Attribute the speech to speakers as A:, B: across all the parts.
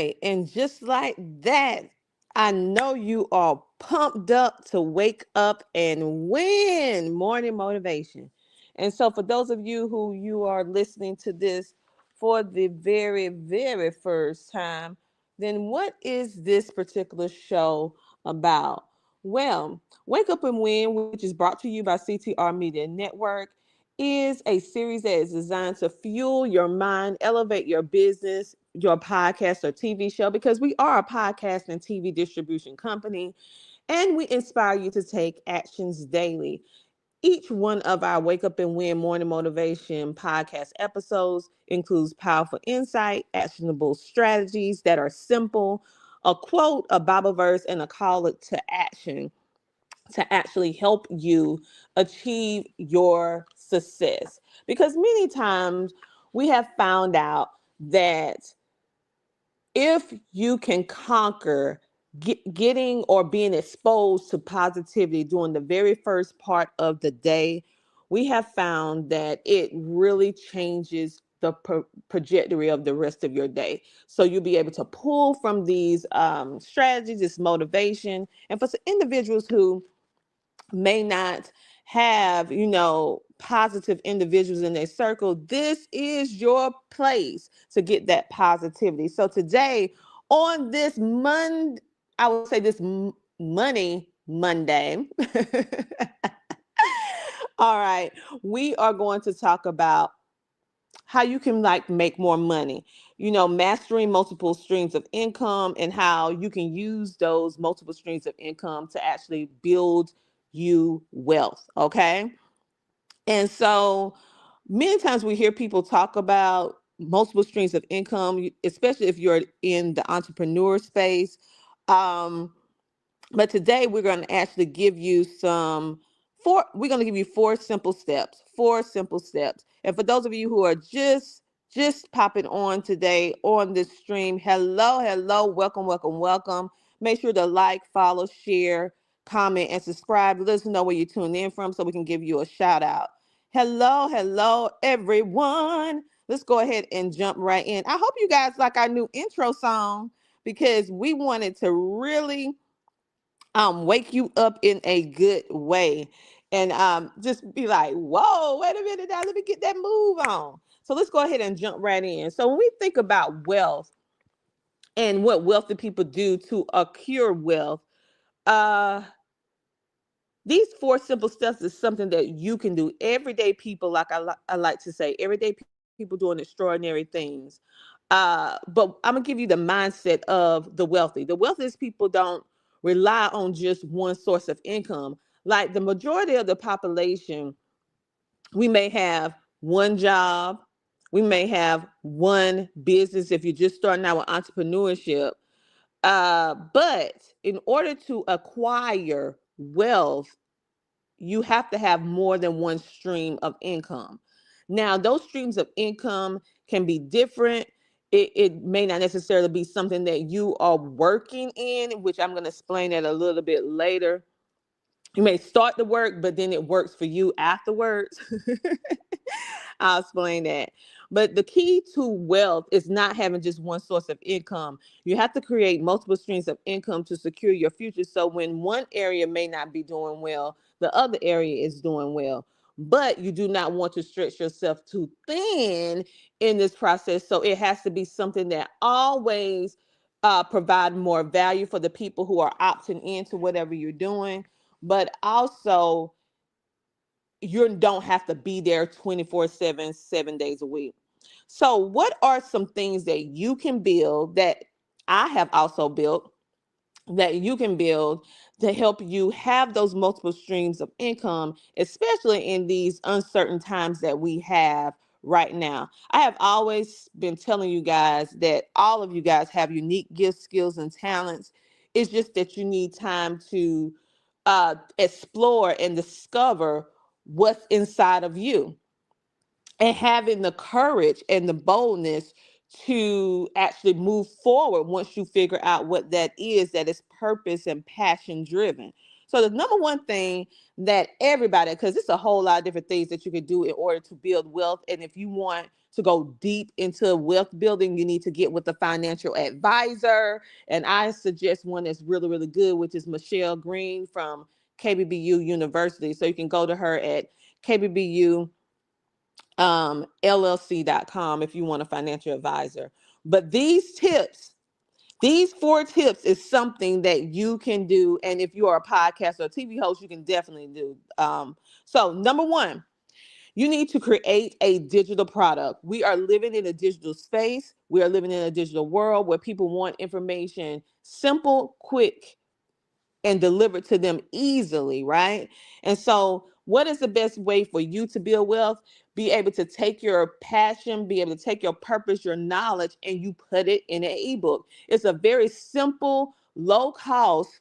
A: right. And just like that, I know you are pumped up to wake up and win morning motivation. And so, for those of you who you are listening to this for the very, very first time, then what is this particular show about? Well, Wake Up and Win, which is brought to you by CTR Media Network, is a series that is designed to fuel your mind, elevate your business, your podcast or TV show, because we are a podcast and TV distribution company, and we inspire you to take actions daily. Each one of our Wake Up and Win morning motivation podcast episodes includes powerful insight, actionable strategies that are simple, a quote, a Bible verse, and a call to action to actually help you achieve your success. Because many times we have found out that if you can conquer getting or being exposed to positivity during the very first part of the day, we have found that it really changes the trajectory of the rest of your day. So you'll be able to pull from these strategies, this motivation. And for some individuals who may not have, positive individuals in their circle, this is your place to get that positivity. So today, on this I would say this Money Monday, all right, we are going to talk about how you can make more money, mastering multiple streams of income and how you can use those multiple streams of income to actually build you wealth. Okay. And so many times we hear people talk about multiple streams of income, especially if you're in the entrepreneur space. Um, but today we're going to actually give you we're going to give you four simple steps. And for those of you who are just popping on today on this stream, hello, welcome, welcome, welcome. Make sure to like, follow, share, comment, and subscribe. Let us know where you tune in from so we can give you a shout out. Hello, everyone. Let's go ahead and jump right in. I hope you guys like our new intro song because we wanted to really wake you up in a good way and just be like, whoa, wait a minute now, let me get that move on. So let's go ahead and jump right in. So when we think about wealth and what wealthy people do to accrue wealth, uh these four simple steps is something that you can do. Everyday people, like I like to say, everyday people doing extraordinary things. But I'm gonna give you the mindset of the wealthy. The wealthiest people don't rely on just one source of income. Like the majority of the population, we may have one job, we may have one business if you're just starting out with entrepreneurship. But in order to acquire wealth, you have to have more than one stream of income. Now, those streams of income can be different. It may not necessarily be something that you are working in, which I'm going to explain that a little bit later. You may start the work, but then it works for you afterwards. I'll explain that. But the key to wealth is not having just one source of income. You have to create multiple streams of income to secure your future. So when one area may not be doing well, the other area is doing well. But you do not want to stretch yourself too thin in this process. So it has to be something that always provide more value for the people who are opting into whatever you're doing, but also you don't have to be there 24/7, 7 days a week. So what are some things that you can build that I have also built that you can build to help you have those multiple streams of income, especially in these uncertain times that we have right now? I have always been telling you guys that all of you guys have unique gifts, skills, and talents. It's just that you need time to explore and discover what's inside of you, and having the courage and the boldness to actually move forward once you figure out what that is purpose and passion driven. So the number one thing that everybody, because it's a whole lot of different things that you can do in order to build wealth. And if you want to go deep into wealth building, you need to get with a financial advisor. And I suggest one that's really, really good, which is Michelle Green from KBBU University. So you can go to her at KBBU LLC.com if you want a financial advisor. But these 4 tips is something that you can do. And if you are a podcast or a TV host, you can definitely do. So number one, you need to create a digital product. We are living in a digital space. We are living in a digital world where people want information simple, quick, and delivered to them easily, right? And so, what is the best way for you to build wealth? Be able to take your passion, be able to take your purpose, your knowledge, and you put it in an ebook. It's a very simple, low cost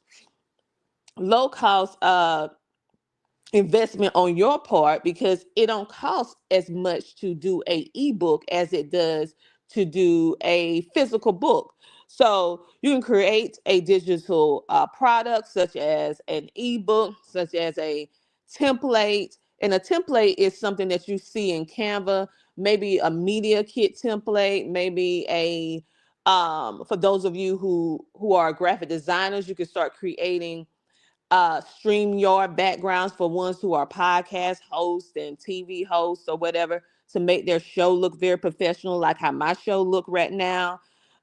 A: investment on your part because it don't cost as much to do a ebook as it does to do a physical book. So you can create a digital product such as an ebook, such as a template. And a template is something that you see in Canva, maybe a media kit template, maybe a for those of you who are graphic designers, you can start creating StreamYard backgrounds for ones who are podcast hosts and TV hosts or whatever to make their show look very professional, like how my show look right now.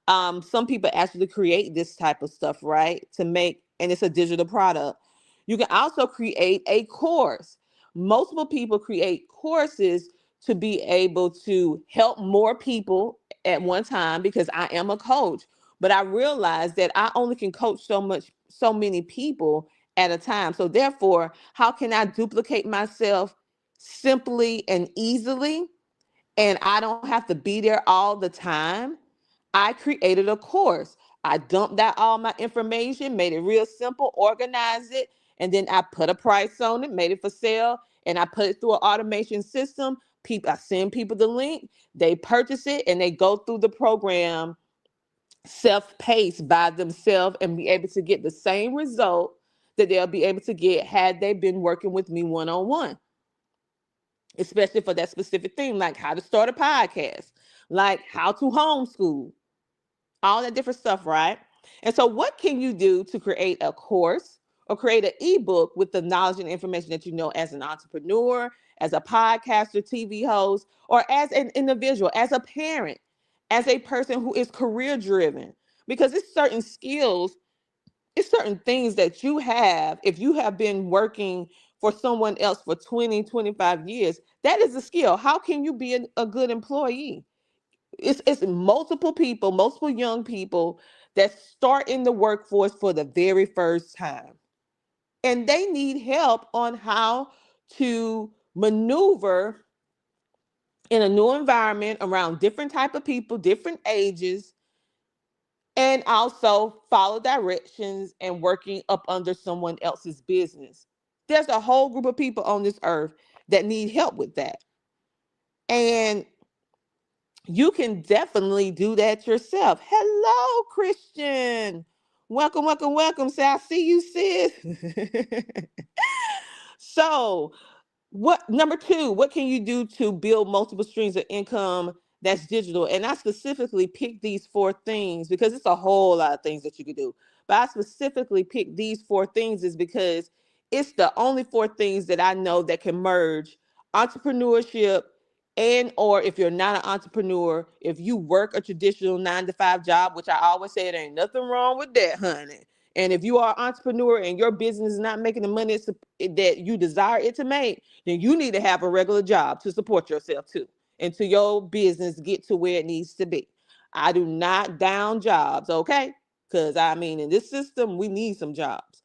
A: Some people actually create this type of stuff, right? To make, and it's a digital product. You can also create a course. Multiple people create courses to be able to help more people at one time because I am a coach. But I realize that I only can coach so many people at a time. So therefore, how can I duplicate myself simply and easily? And I don't have to be there all the time. I created a course. I dumped out all my information, made it real simple, organized it, and then I put a price on it, made it for sale, and I put it through an automation system. I send people the link, they purchase it, and they go through the program self-paced by themselves and be able to get the same result that they'll be able to get had they been working with me one-on-one, especially for that specific thing, like how to start a podcast, like how to homeschool, all that different stuff, right? And so what can you do to create a course or create an ebook with the knowledge and information that you know as an entrepreneur, as a podcaster, TV host, or as an individual, as a parent, as a person who is career driven? Because it's certain skills, it's certain things that you have. If you have been working for someone else for 20, 25 years, that is a skill. How can you be a good employee? It's multiple people, multiple young people that start in the workforce for the very first time. And they need help on how to maneuver in a new environment around different type of people, different ages, and also follow directions and working up under someone else's business. There's a whole group of people on this earth that need help with that. And you can definitely do that yourself. Hello, Christian. Welcome, welcome, welcome. Say, I see you, sis. So, what number two, what can you do to build multiple streams of income that's digital? And I specifically picked these 4 things because it's a whole lot of things that you could do. But I specifically picked these 4 things is because it's the only 4 things that I know that can merge entrepreneurship and or if you're not an entrepreneur, if you work a traditional 9 to 5 job, which I always say there ain't nothing wrong with that, honey. And if you are an entrepreneur and your business is not making the money that you desire it to make, then you need to have a regular job to support yourself too, until your business get to where it needs to be. I do not down jobs, okay? Because I mean, in this system, we need some jobs.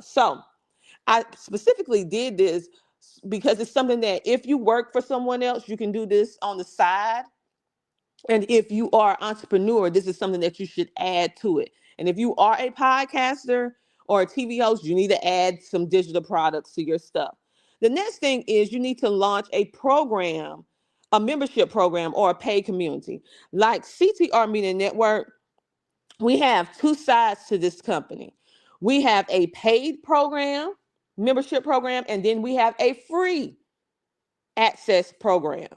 A: So I specifically did this because it's something that if you work for someone else, you can do this on the side. And if you are an entrepreneur, this is something that you should add to it. And if you are a podcaster or a TV host, you need to add some digital products to your stuff. The next thing is you need to launch a program, a membership program, or a paid community. Like CTR Media Network, we have 2 sides to this company. We have a paid program, membership program, and then we have a free access program.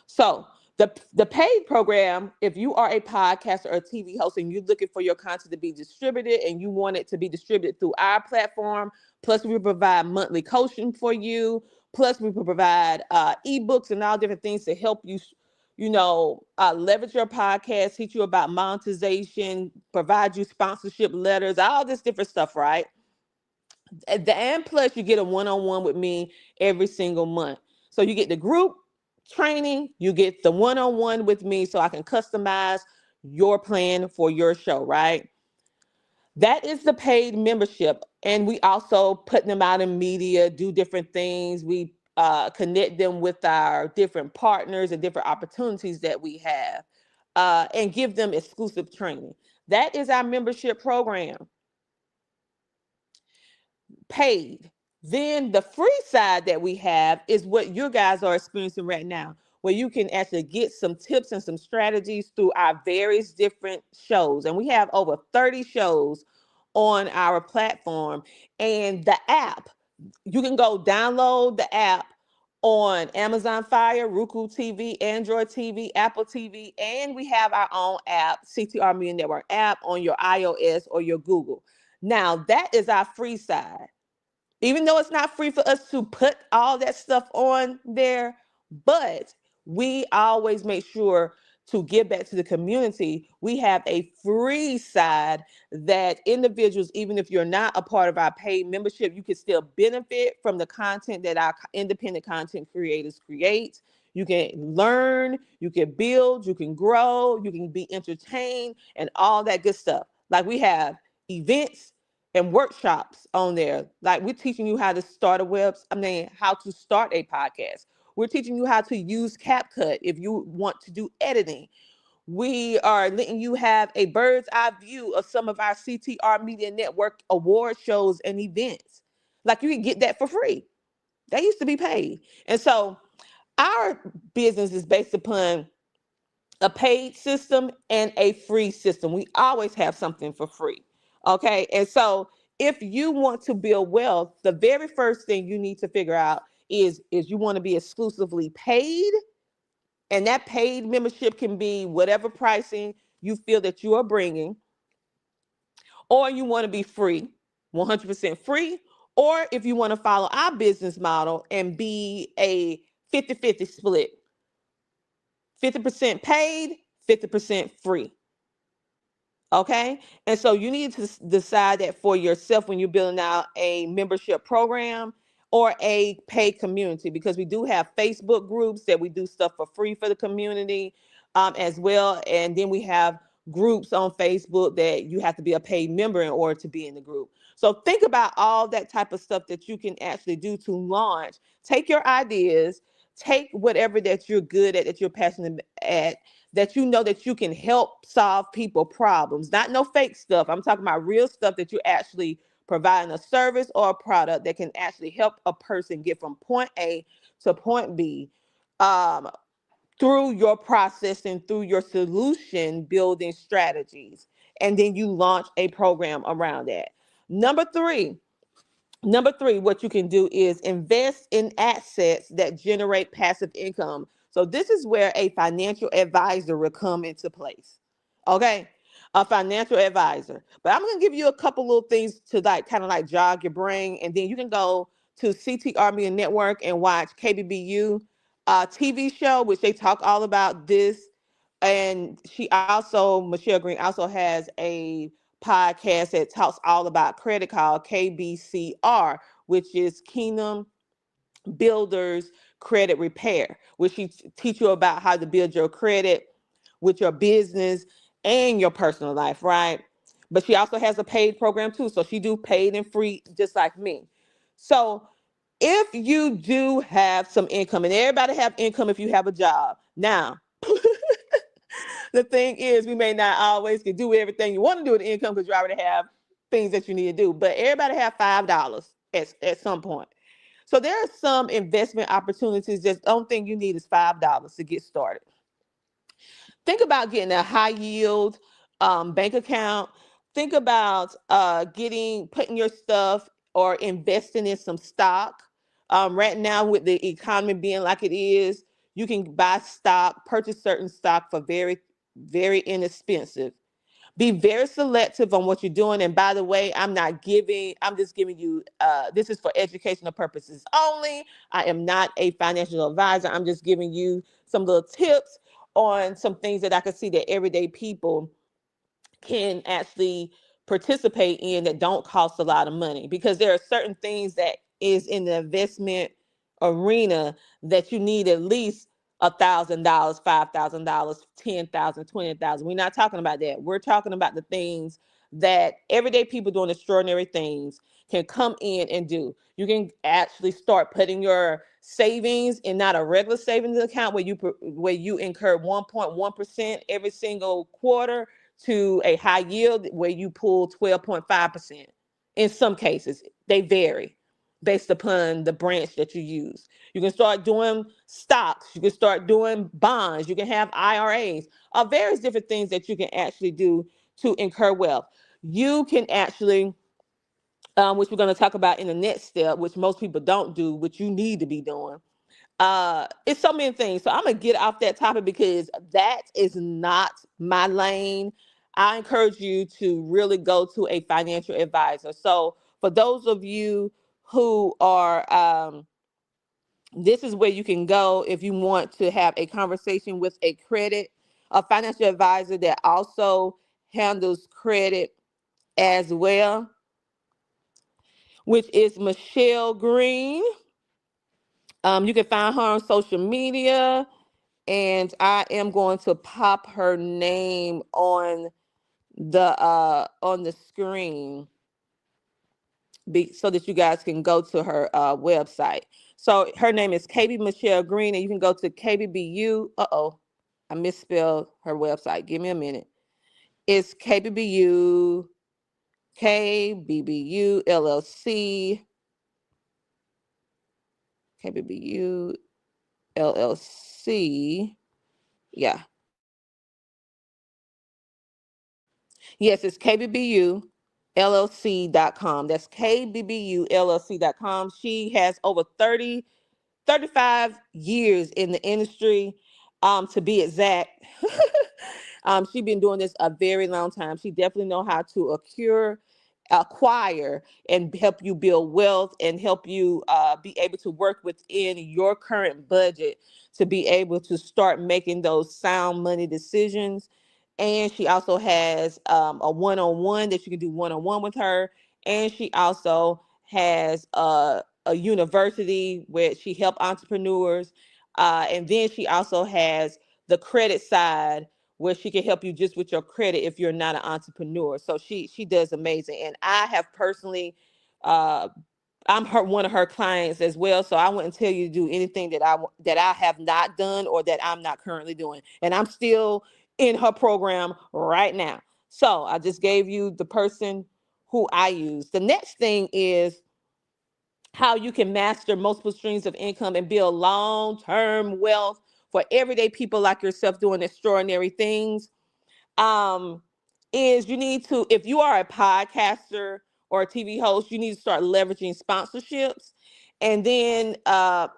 A: So the paid program, if you are a podcaster or a TV host and you're looking for your content to be distributed and you want it to be distributed through our platform, plus we provide monthly coaching for you, plus we provide ebooks and all different things to help you, leverage your podcast, teach you about monetization, provide you sponsorship letters, all this different stuff, right? And plus you get a one-on-one with me every single month. So you get the group training, you get the one-on-one with me so I can customize your plan for your show, right? That is the paid membership. And we also put them out in media, do different things. We connect them with our different partners and different opportunities that we have, and give them exclusive training. That is our membership program, paid. Then the free side that we have is what you guys are experiencing right now, where you can actually get some tips and some strategies through our various different shows. And we have over 30 shows on our platform. And the app, you can go download the app on Amazon Fire, Roku TV, Android TV, Apple TV, and we have our own app, CTR Media Network app, on your iOS or your Google. Now, that is our free side. Even though it's not free for us to put all that stuff on there, but we always make sure to give back to the community. We have a free side that individuals, even if you're not a part of our paid membership, you can still benefit from the content that our independent content creators create. You can learn, you can build, you can grow, you can be entertained, and all that good stuff. Like we have events and workshops on there. Like we're teaching you how to start how to start a podcast. We're teaching you how to use CapCut if you want to do editing. We are letting you have a bird's eye view of some of our CTR Media Network award shows and events. Like you can get that for free. They used to be paid. And so our business is based upon a paid system and a free system. We always have something for free. Okay. And so if you want to build wealth, the very first thing you need to figure out is you want to be exclusively paid. And that paid membership can be whatever pricing you feel that you are bringing, or you want to be free, 100% free, or if you want to follow our business model and be a 50-50 split, 50% paid, 50% free. Okay. And so you need to decide that for yourself when you're building out a membership program or a paid community, because we do have Facebook groups that we do stuff for free for the community, as well. And then we have groups on Facebook that you have to be a paid member in order to be in the group. So think about all that type of stuff that you can actually do to launch. Take your ideas, take whatever that you're good at, that you're passionate at, that you know that you can help solve people problems, not no fake stuff. I'm talking about real stuff that you're actually providing a service or a product that can actually help a person get from point A to point B, um, through your process and through your solution building strategies. And then you launch a program around that. Number three, Number three, what you can do is invest in assets that generate passive income. So this is where a financial advisor will come into place. Okay, a financial advisor. But I'm going to give you a couple little things to like kind of like jog your brain, and then you can go to CTR Media Network and watch KBBU TV show, which they talk all about this. And Michelle Green also has a podcast that talks all about credit called KBCR, which is Kingdom Builders Credit Repair, which she teach you about how to build your credit with your business and your personal life, right? But she also has a paid program too. So she do paid and free just like me. So if you do have some income, and everybody have income if you have a job. Now, the thing is, we may not always can do everything you want to do with the income because you already have things that you need to do. But everybody have $5 at some point. So there are some investment opportunities. Just the only thing you need is $5 to get started. Think about getting a high yield bank account. think about putting your stuff or investing in some stock. Right now, with the economy being like it is, you can buy stock, purchase certain stock for very, very inexpensive. Be very selective on what you're doing. And by the way, I'm just giving you, this is for educational purposes only. I am not a financial advisor. I'm just giving you some little tips on some things that I can see that everyday people can actually participate in that don't cost a lot of money, because there are certain things that is in the investment arena that you need at least $1,000, $5,000, 10,000, 20,000. We're not talking about that. We're talking about the things that everyday people doing extraordinary things can come in and do. You can actually start putting your savings in not a regular savings account where you incur 1.1% every single quarter, to a high yield where you pull 12.5%. In some cases, they vary based upon the branch that you use. You can start doing stocks, you can start doing bonds, you can have IRAs, various different things that you can actually do to incur wealth. You can actually, which we're going to talk about in the next step, which most people don't do, which you need to be doing. It's so many things. So I'm gonna get off that topic because that is not my lane. I encourage you to really go to a financial advisor. So for those of you who are, this is where you can go if you want to have a conversation with a financial advisor that also handles credit as well, which is Michelle Green. You can find her on social media, and I am going to pop her name on the screen so that you guys can go to her website. So her name is KB Michelle Green, and you can go to KBBU. I misspelled her website. Give me a minute. It's KBBU LLC. KBBU LLC. Yeah. Yes, it's KBBULLC.com. That's KBBULLC.com. She has over 35 years in the industry, to be exact. She's been doing this a very long time. She definitely know how to acquire, and help you build wealth, and help you be able to work within your current budget to be able to start making those sound money decisions. And she also has a one-on-one that you can do one-on-one with her. And she also has a university where she help entrepreneurs. And then she also has the credit side where she can help you just with your credit if you're not an entrepreneur. So she does amazing. And I have personally, uh, I'm one of her clients as well. So I wouldn't tell you to do anything that I have not done or that I'm not currently doing. And I'm still in her program right now. So I just gave you the person who I use. The next thing is how you can master multiple streams of income and build long-term wealth for everyday people like yourself doing extraordinary things. um, is you need to, if you are a podcaster or a TV host, you need to start leveraging sponsorships. And then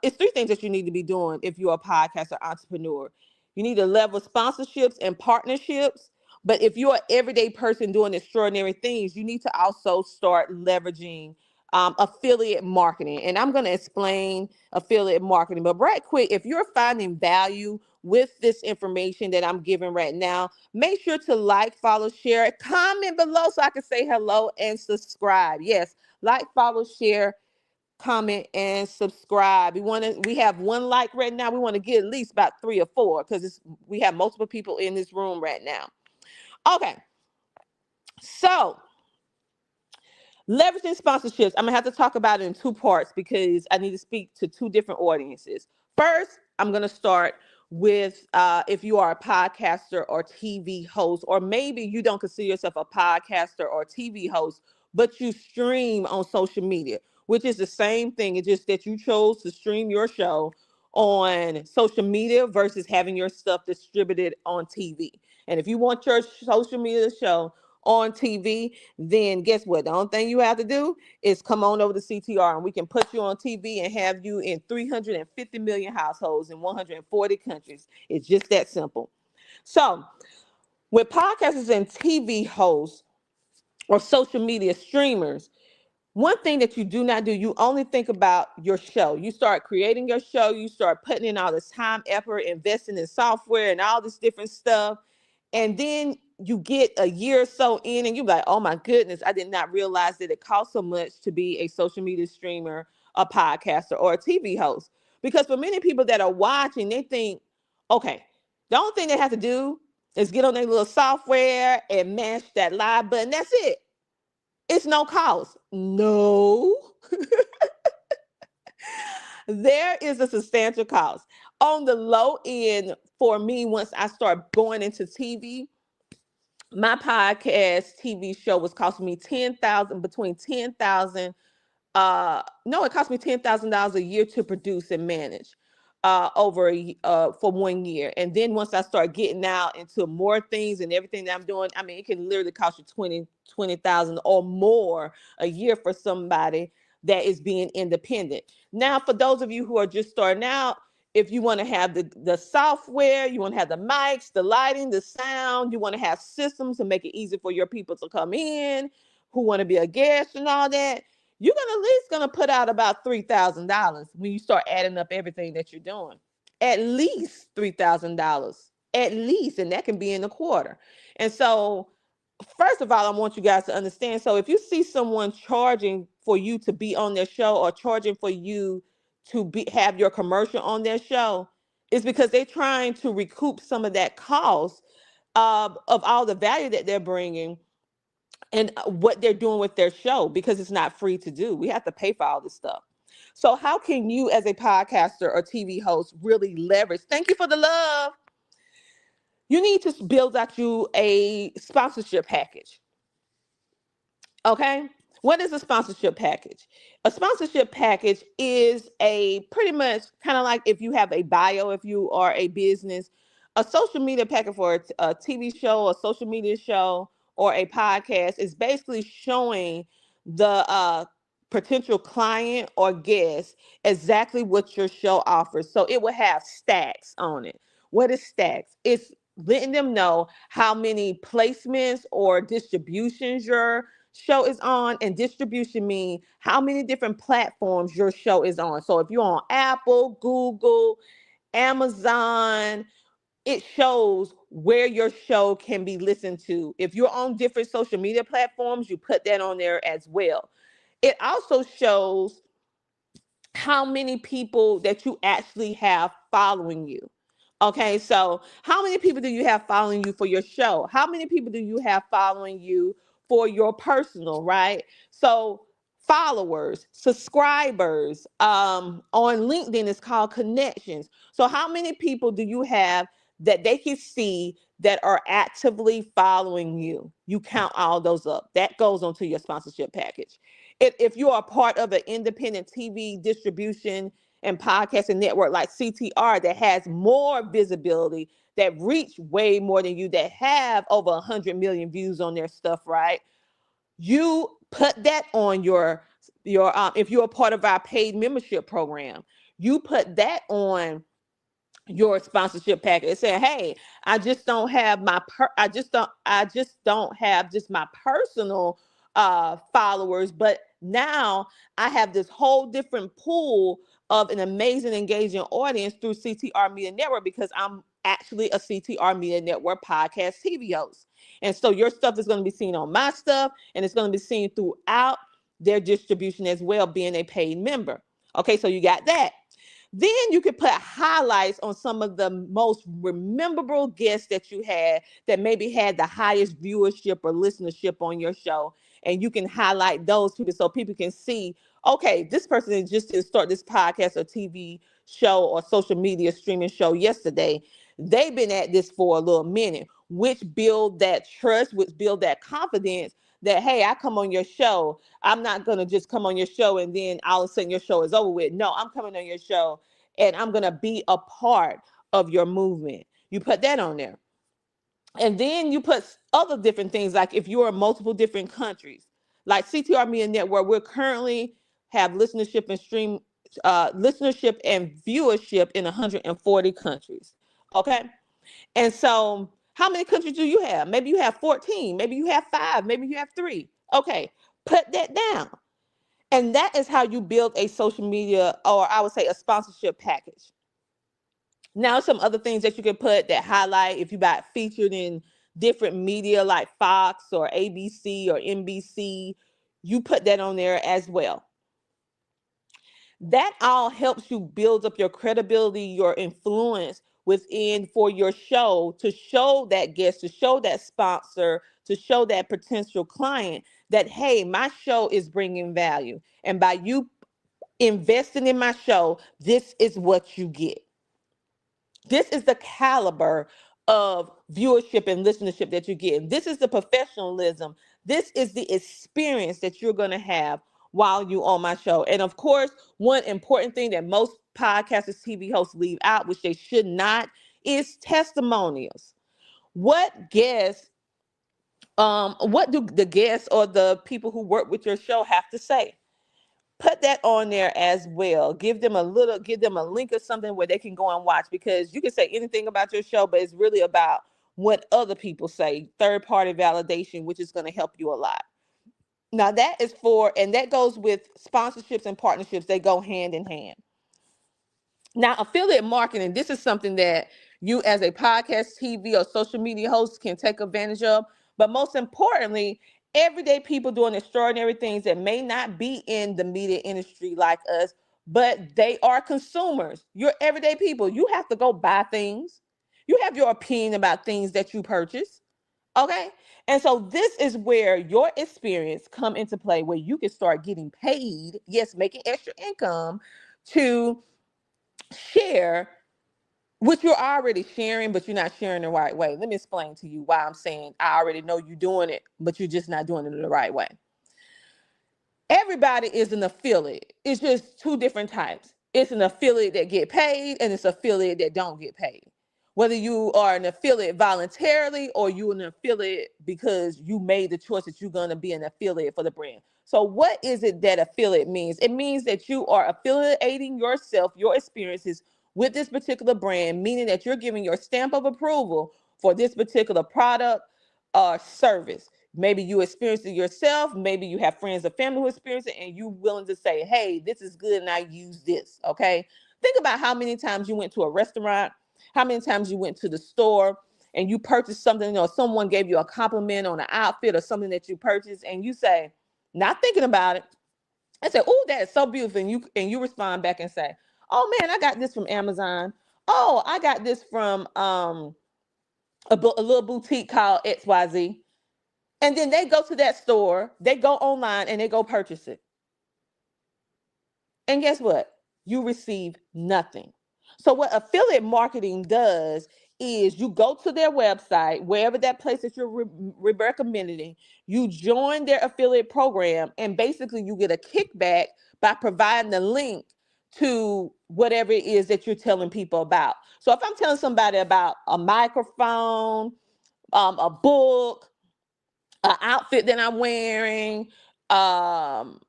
A: it's three things that you need to be doing if you're a podcaster entrepreneur. You need to level sponsorships and partnerships. But if you're an everyday person doing extraordinary things, you need to also start leveraging affiliate marketing. And I'm going to explain affiliate marketing. But right quick, if you're finding value with this information that I'm giving right now, make sure to like, follow, share, comment below so I can say hello, and subscribe. Yes, like, follow, share, comment, and subscribe. We have one like right now. We want to get at least about 3 or 4 because we have multiple people in this room right now. Okay, so leveraging sponsorships. I'm gonna have to talk about it in 2 parts because I need to speak to 2 different audiences. First, I'm gonna start with if you are a podcaster or TV host, or maybe you don't consider yourself a podcaster or TV host, but you stream on social media, which is the same thing. It's just that you chose to stream your show on social media versus having your stuff distributed on TV. And if you want your social media show on TV, then guess what? The only thing you have to do is come on over to CTR and we can put you on TV and have you in 350 million households in 140 countries. It's just that simple. So, with podcasters and TV hosts or social media streamers, one thing that you do not do, you only think about your show. You start creating your show, you start putting in all this time, effort, investing in software and all this different stuff. And then you get a year or so in and you're like, oh my goodness, I did not realize that it costs so much to be a social media streamer, a podcaster, or a TV host. Because for many people that are watching, they think, okay, the only thing they have to do is get on their little software and mash that live button. That's it. It's no cost. No, there is a substantial cost. On the low end, for me, once I start going into TV, my podcast TV show was costing me 10,000, between 10,000, no, it cost me $10,000 a year to produce and manage for 1 year. And then once I start getting out into more things and everything that I'm doing, I mean, it can literally cost you 20,000 or more a year for somebody that is being independent. Now, for those of you who are just starting out, if you want to have the software, you want to have the mics, the lighting, the sound, you want to have systems to make it easy for your people to come in, who want to be a guest and all that, you're gonna at least gonna put out about $3,000 when you start adding up everything that you're doing. At least $3,000, at least, and that can be in a quarter. And so, first of all, I want you guys to understand. So, if you see someone charging for you to be on their show or charging for you to have your commercial on their show, it's because they're trying to recoup some of that cost of all the value that they're bringing and what they're doing with their show, because it's not free to do. We have to pay for all this stuff. So how can you as a podcaster or TV host really leverage? Thank you for the love. You need to build out you a sponsorship package. Okay? What is a sponsorship package? A sponsorship package is a pretty much kind of like if you have a bio, if you are a business, a social media package for a TV show, a social media show, or a podcast is basically showing the potential client or guest exactly what your show offers. So it will have stacks on it. What is stacks? It's letting them know how many placements or distributions your show is on, and distribution mean how many different platforms your show is on. So if you're on Apple, Google, Amazon, it shows where your show can be listened to. If you're on different social media platforms, you put that on there as well. It also shows how many people that you actually have following you. Okay, so how many people do you have following you for your show? How many people do you have following you for your personal, right? So followers, subscribers, on LinkedIn it's called connections. So how many people do you have that they can see that are actively following you? You count all those up. That goes onto your sponsorship package. If you are part of an independent TV distribution and podcasting network like CTR that has more visibility, that reach way more than you, that have over 100 million views on their stuff, right? You put that on your if you're a part of our paid membership program, you put that on your sponsorship package and say, hey, I just don't have just my personal followers, but now I have this whole different pool of an amazing engaging audience through CTR Media Network, because I'm actually a CTR Media Network podcast TV host. And so your stuff is going to be seen on my stuff, and it's going to be seen throughout their distribution as well, being a paid member. Okay, so you got that. Then you could put highlights on some of the most memorable guests that you had that maybe had the highest viewership or listenership on your show. And you can highlight those people so people can see, okay, this person just didn't start this podcast or TV show or social media streaming show yesterday. They've been at this for a little minute, which build that trust, which build that confidence that, hey, I come on your show. I'm not going to just come on your show and then all of a sudden your show is over with. No, I'm coming on your show and I'm going to be a part of your movement. You put that on there. And then you put other different things, like if you're in multiple different countries, like CTR Media Network, we're currently have listenership and viewership in 140 countries. Okay. And so how many countries do you have? Maybe you have 14, maybe you have 5, maybe you have 3. Okay. Put that down. And that is how you build a social media, or I would say a sponsorship package. Now, some other things that you can put that highlight if you got featured in different media like Fox or ABC or NBC, you put that on there as well. That all helps you build up your credibility, your influence within for your show, to show that guest, to show that sponsor, to show that potential client that, hey, my show is bringing value. And by you investing in my show, this is what you get. This is the caliber of viewership and listenership that you get. This is the professionalism. This is the experience that you're going to have while you on my show. And of course, one important thing that most podcasters, TV hosts leave out, which they should not, is testimonials. What do the guests or the people who work with your show have to say? Put that on there as well. Give them a link or something where they can go and watch, because you can say anything about your show, but it's really about what other people say, third party validation, which is going to help you a lot. Now and that goes with sponsorships and partnerships. They go hand in hand. Now, affiliate marketing, this is something that you as a podcast, TV, or social media host can take advantage of. But most importantly, everyday people doing extraordinary things that may not be in the media industry like us, but they are consumers. You're everyday people. You have to go buy things. You have your opinion about things that you purchase. Okay. And so this is where your experience come into play, where you can start getting paid, yes, making extra income to share what you're already sharing, but you're not sharing the right way. Let me explain to you why I'm saying I already know you're doing it, but you're just not doing it the right way. Everybody is an affiliate. It's just two different types. It's an affiliate that get paid, and it's an affiliate that don't get paid. Whether you are an affiliate voluntarily or you're an affiliate because you made the choice that you're going to be an affiliate for the brand. So what is it that affiliate means? It means that you are affiliating yourself, your experiences with this particular brand, meaning that you're giving your stamp of approval for this particular product or service. Maybe you experience it yourself. Maybe you have friends or family who experience it, and you're willing to say, hey, this is good and I use this. Okay. Think about how many times you went to a restaurant, how many times you went to the store and you purchased something, or someone gave you a compliment on an outfit or something that you purchased, and you say, not thinking about it, I say, oh, that is so beautiful. And you respond back and say, oh man, I got this from Amazon. Oh, I got this from a little boutique called XYZ. And then they go to that store, they go online and they go purchase it. And guess what? You receive nothing. So what affiliate marketing does is you go to their website, wherever that place that you're recommending, you join their affiliate program, and basically you get a kickback by providing the link to whatever it is that you're telling people about. So if I'm telling somebody about a microphone, a book, an outfit that I'm wearing, um,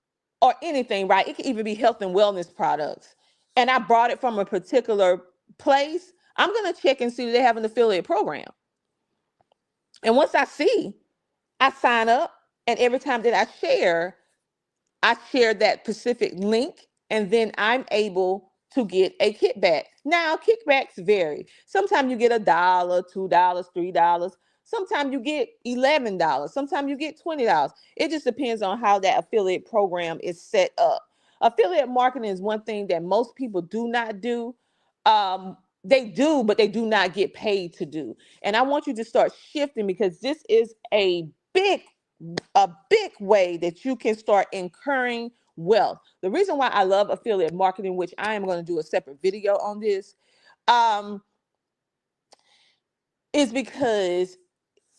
A: or anything, right? It can even be health and wellness products. And I brought it from a particular place. I'm going to check and see if they have an affiliate program. And once I see, I sign up. And every time that I share that specific link, and then I'm able to get a kickback. Now, kickbacks vary. Sometimes you get $1, $2, $3. Sometimes you get $11. Sometimes you get $20. It just depends on how that affiliate program is set up. Affiliate marketing is one thing that most people do not do. They do, but they do not get paid to do. And I want you to start shifting, because this is a big way that you can start incurring wealth. The reason why I love affiliate marketing, which I am going to do a separate video on this, um, is because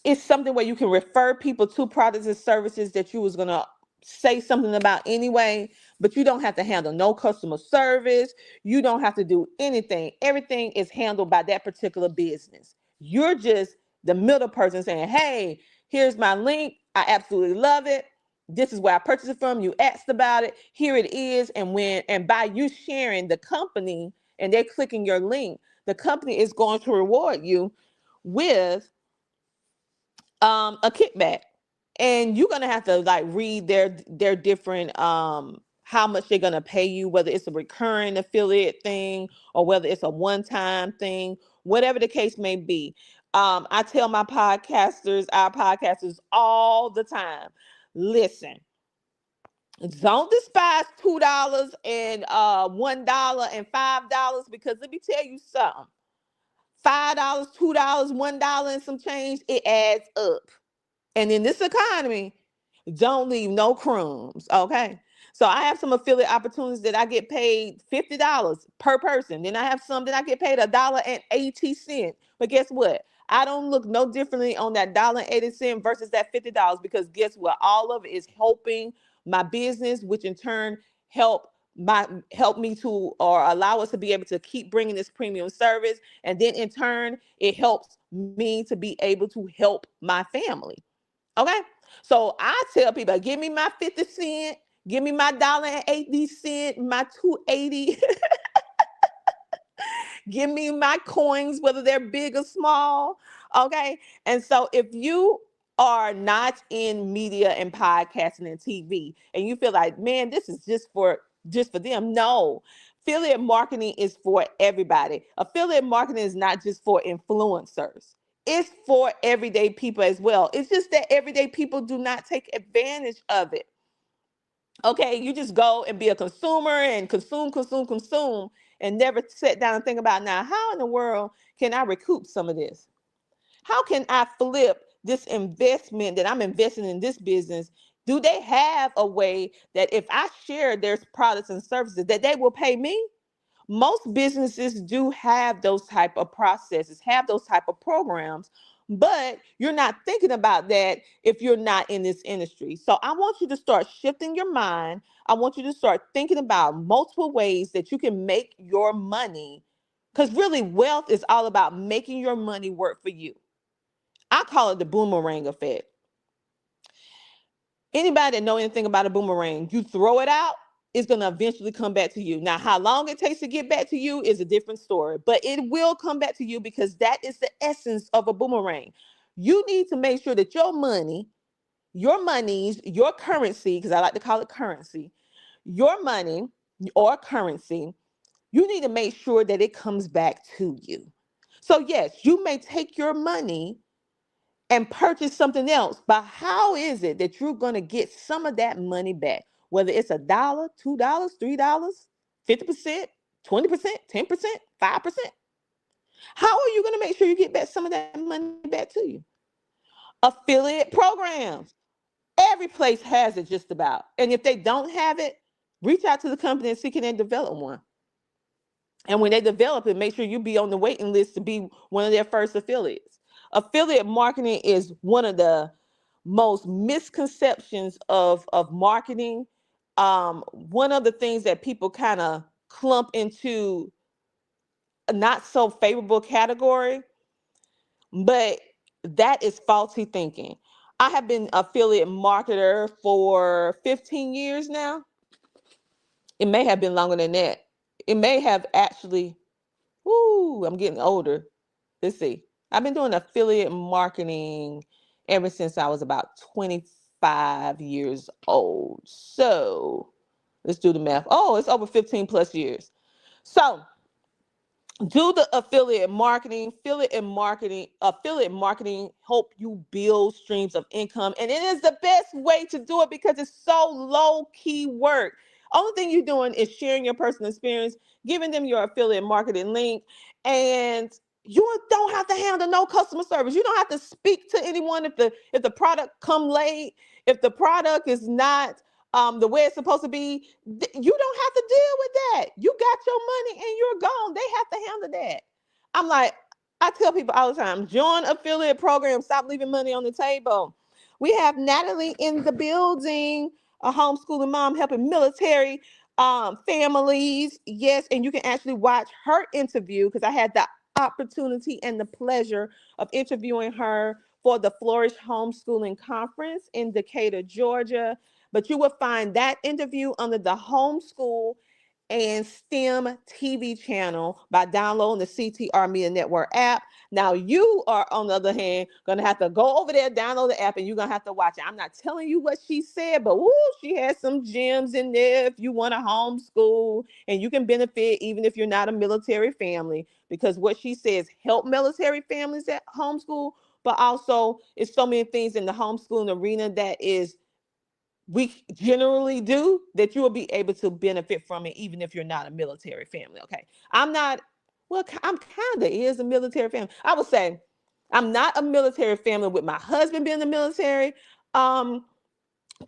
A: it's something where you can refer people to products and services that you was going to say something about anyway, but you don't have to handle no customer service. You don't have to do anything. Everything is handled by that particular business. You're just the middle person saying, hey, here's my link. I absolutely love it. This is where I purchased it from. You asked about it. Here it is. And by you sharing the company and they're clicking your link, the company is going to reward you with a kickback. And you're gonna have to like read their different how much they're gonna pay you, whether it's a recurring affiliate thing or whether it's a one-time thing, whatever the case may be. I tell our podcasters all the time, listen, don't despise $2 and $1 and $5, because let me tell you something. $5, $2, $1 and some change, it adds up. And in this economy, don't leave no crumbs. Okay. So I have some affiliate opportunities that I get paid $50 per person. Then I have some that I get paid $1.80. But guess what? I don't look no differently on that $1.80 versus that $50, because guess what? All of it is helping my business, which in turn help help me to, or allow us to be able to keep bringing this premium service. And then in turn, it helps me to be able to help my family. Okay. So I tell people, give me my 50 cents, give me my $1.80, my 2.80, give me my coins, whether they're big or small. Okay. And so if you are not in media and podcasting and TV and you feel like, man, this is just for them. No. Affiliate marketing is for everybody. Affiliate marketing is not just for influencers. It's for everyday people as well. It's just that everyday people do not take advantage of it. Okay, you just go and be a consumer and consume, and never sit down and think about, now, how in the world can I recoup some of this? How can I flip this investment that I'm investing in this business? Do they have a way that if I share their products and services that they will pay me? Most businesses do have those type of processes, have those type of programs, but you're not thinking about that if you're not in this industry. So I want you to start shifting your mind. I want you to start thinking about multiple ways that you can make your money, because really wealth is all about making your money work for you. I call it the boomerang effect. Anybody that know anything about a boomerang, you throw it out, it's going to eventually come back to you. Now, how long it takes to get back to you is a different story, but it will come back to you, because that is the essence of a boomerang. You need to make sure that your money, your monies, your currency, because I like to call it currency, your money or currency, you need to make sure that it comes back to you. So yes, you may take your money and purchase something else. But how is it that you're going to get some of that money back? Whether it's $1, $2, $3, 50%, 20%, 10%, 5%. How are you going to make sure you get back some of that money back to you? Affiliate programs. Every place has it just about. And if they don't have it, reach out to the company and see can they develop one. And when they develop it, make sure you be on the waiting list to be one of their first affiliates. Affiliate marketing is one of the most misconceptions of marketing. One of the things that people kind of clump into a not so favorable category, but that is faulty thinking. I have been affiliate marketer for 15 years now. It may have been longer than that. It may have actually, ooh, I'm getting older. Let's see. I've been doing affiliate marketing ever since I was about 25 years old. So let's do the math. Oh, it's over 15 plus years. So do the affiliate marketing help you build streams of income, and it is the best way to do it because it's so low key work. Only thing you're doing is sharing your personal experience, giving them your affiliate marketing link, and you don't have to handle no customer service. You don't have to speak to anyone if the product come late, if the product is not the way it's supposed to be. You don't have to deal with that. You got your money and you're gone. They have to handle that. I'm like, I tell people all the time, join affiliate program. Stop leaving money on the table. We have Natalie in the building, a homeschooling mom helping military families. Yes, and you can actually watch her interview because I had the opportunity and the pleasure of interviewing her for the Flourish Homeschooling Conference in Decatur, Georgia. But you will find that interview under the Homeschool and STEM TV channel by downloading the CTR Media Network app. Now, you are, on the other hand, going to have to go over there, download the app, and you're going to have to watch it. I'm not telling you what she said, but woo, she has some gems in there if you want to homeschool, and you can benefit even if you're not a military family, because what she says help military families at homeschool, but also it's so many things in the homeschooling arena that is we generally do that you will be able to benefit from it even if you're not a military family. Okay, I'm not, well, I'm kind of is a military family, I would say. I'm not a military family with my husband being a military um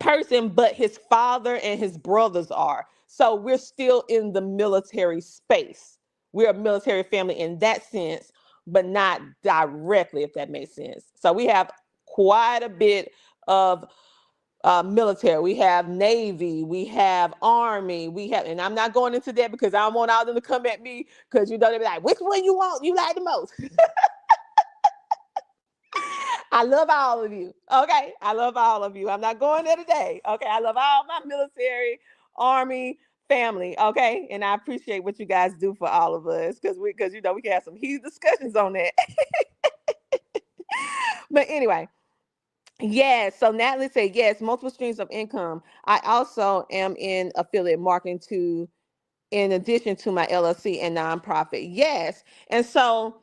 A: person, but his father and his brothers are, so we're still in the military space. We're a military family in that sense, but not directly, if that makes sense. So we have quite a bit of military. We have Navy, we have Army, we have, and I'm not going into that because I don't want all of them to come at me, because you know they'll be like, which one you like the most? I love all of you. Okay. I love all of you. I'm not going there today. Okay. I love all my military, Army family. Okay. And I appreciate what you guys do for all of us, because you know we can have some heated discussions on that. But anyway, yes. So Natalie said, yes, multiple streams of income. I also am in affiliate marketing too, in addition to my LLC and nonprofit. Yes. And so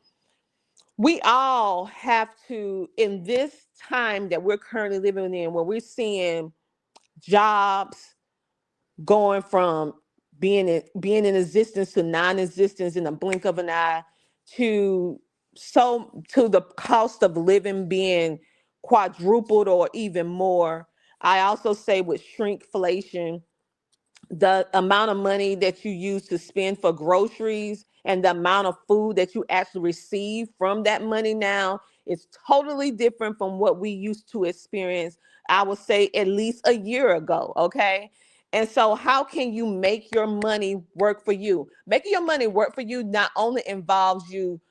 A: we all have to, in this time that we're currently living in, where we're seeing jobs going from being in existence to non-existence in a blink of an eye, to to the cost of living being quadrupled or even more. I also say with shrinkflation, the amount of money that you use to spend for groceries and the amount of food that you actually receive from that money now is totally different from what we used to experience, I would say, at least a year ago. Okay. And so, how can you make your money work for you? Making your money work for you not only involves you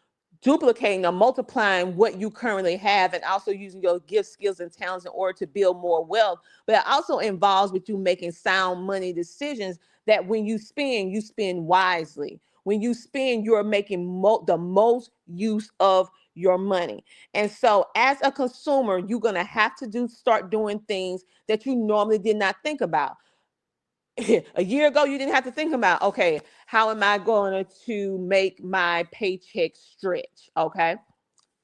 A: duplicating or multiplying what you currently have and also using your gifts, skills, and talents in order to build more wealth, but it also involves with you making sound money decisions that when you spend wisely. When you spend, you're making the most use of your money. And so as a consumer, you're going to have to start doing things that you normally did not think about. A year ago, you didn't have to think about, okay, how am I going to make my paycheck stretch? Okay.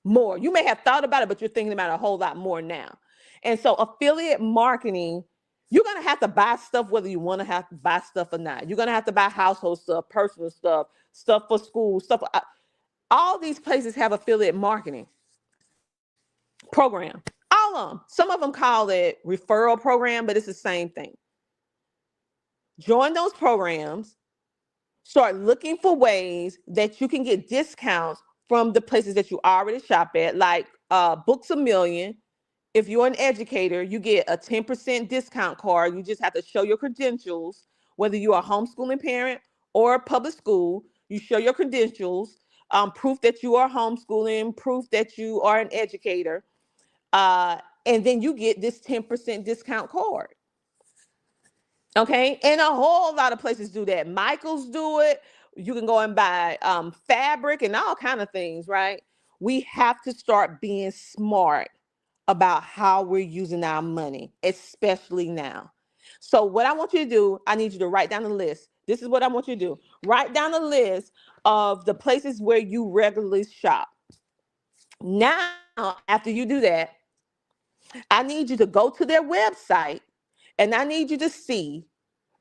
A: More. You may have thought about it, but you're thinking about it a whole lot more now. And so affiliate marketing, you're going to have to buy stuff whether you want to have to buy stuff or not. You're going to have to buy household stuff, personal stuff, stuff for school, stuff. All these places have affiliate marketing program. All of them. Some of them call it referral program, but it's the same thing. Join those programs. Start looking for ways that you can get discounts from the places that you already shop at, like Books a Million. If you're an educator, you get a 10% discount card. You just have to show your credentials, whether you're a homeschooling parent or a public school. You show your credentials, proof that you are homeschooling, proof that you are an educator, uh, and then you get this 10% discount card. Okay, and a whole lot of places do that. Michael's do it. You can go and buy fabric and all kind of things, right? We have to start being smart about how we're using our money, especially now. So what I want you to do, I need you to write down the list. This is what I want you to do. Write down a list of the places where you regularly shop. Now, after you do that, I need you to go to their website and I need you to see,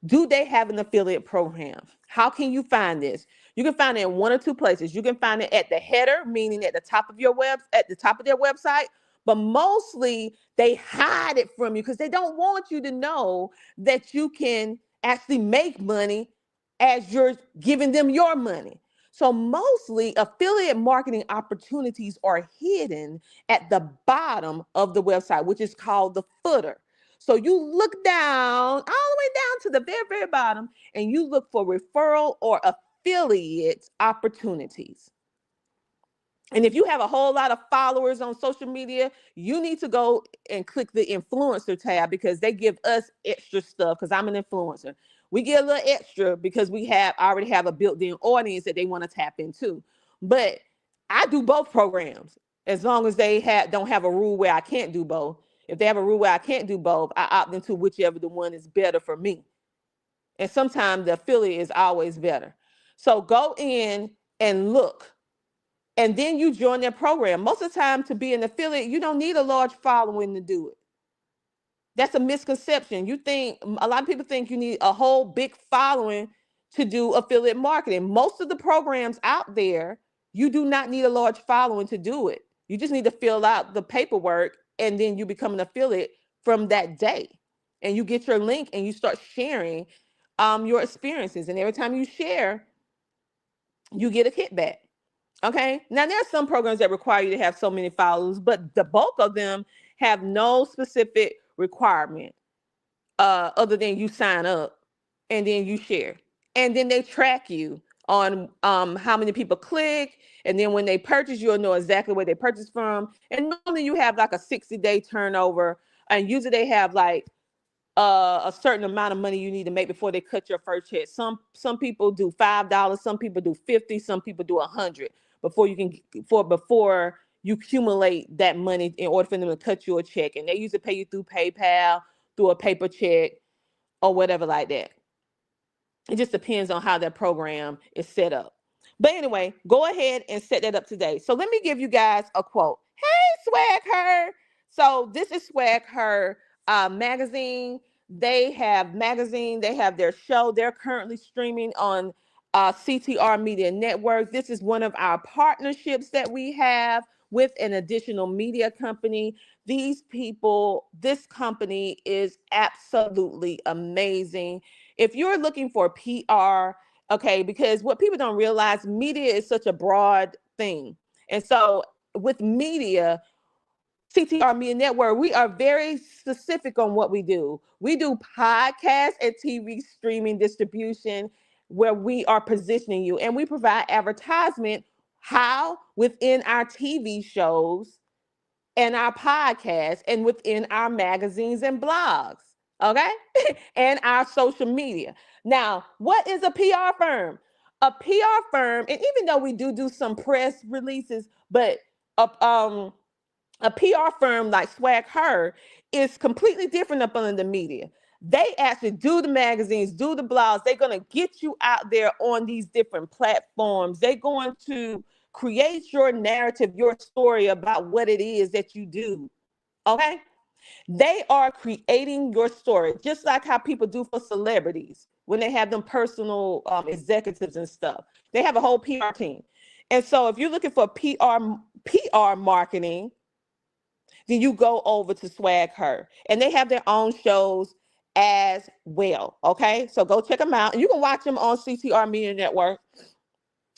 A: do they have an affiliate program? How can you find this? You can find it in one or two places. You can find it at the header, meaning at the top of at the top of their website, but mostly they hide it from you because they don't want you to know that you can actually make money as you're giving them your money. So mostly affiliate marketing opportunities are hidden at the bottom of the website, which is called the footer. So you look down, all the way down to the very, very bottom, and you look for referral or affiliate opportunities. And if you have a whole lot of followers on social media, you need to go and click the influencer tab, because they give us extra stuff, because I'm an influencer. We get a little extra because we have already have a built-in audience that they want to tap into. But I do both programs, as long as they don't have a rule where I can't do both. If they have a rule where I can't do both, I opt into whichever the one is better for me. And sometimes the affiliate is always better. So go in and look, and then you join their program. Most of the time, to be an affiliate, you don't need a large following to do it. That's a misconception. A lot of people think you need a whole big following to do affiliate marketing. Most of the programs out there, you do not need a large following to do it. You just need to fill out the paperwork, and then you become an affiliate from that day. And you get your link and you start sharing your experiences. And every time you share, you get a kickback. Okay. Now there are some programs that require you to have so many followers, but the bulk of them have no specific requirement other than you sign up and then you share. And then they track you on how many people click. And then when they purchase, you'll know exactly where they purchased from. And normally you have like a 60-day turnover. And usually they have like a certain amount of money you need to make before they cut your first check. Some people do $5, some people do 50, some people do 100 before you accumulate that money in order for them to cut you a check. And they usually pay you through PayPal, through a paper check, or whatever like that. It just depends on how that program is set up. But anyway, go ahead and set that up today. So let me give you guys a quote. Hey, Swag Her. So this is Swag Her magazine. They have their show. They're currently streaming on CTR Media Network. This is one of our partnerships that we have with an additional media company. This company is absolutely amazing. If you're looking for PR, okay, because what people don't realize, media is such a broad thing. And so with media, CTR Media Network, we are very specific on what we do. We do podcast and TV streaming distribution, where we are positioning you, and we provide advertisement how within our TV shows and our podcasts and within our magazines and blogs, okay? And our social media. Now, what is a PR firm? A PR firm, and even though we do some press releases, but a PR firm like Swag Her is completely different up under the media. They actually do the magazines, do the blogs. They're going to get you out there on these different platforms. They're going to create your narrative, your story about what it is that you do. Okay? They are creating your story, just like how people do for celebrities when they have them personal executives and stuff. They have a whole PR team. And so if you're looking for PR marketing, then you go over to Swag Her. And they have their own shows as well. Okay. So go check them out. And you can watch them on CTR Media Network.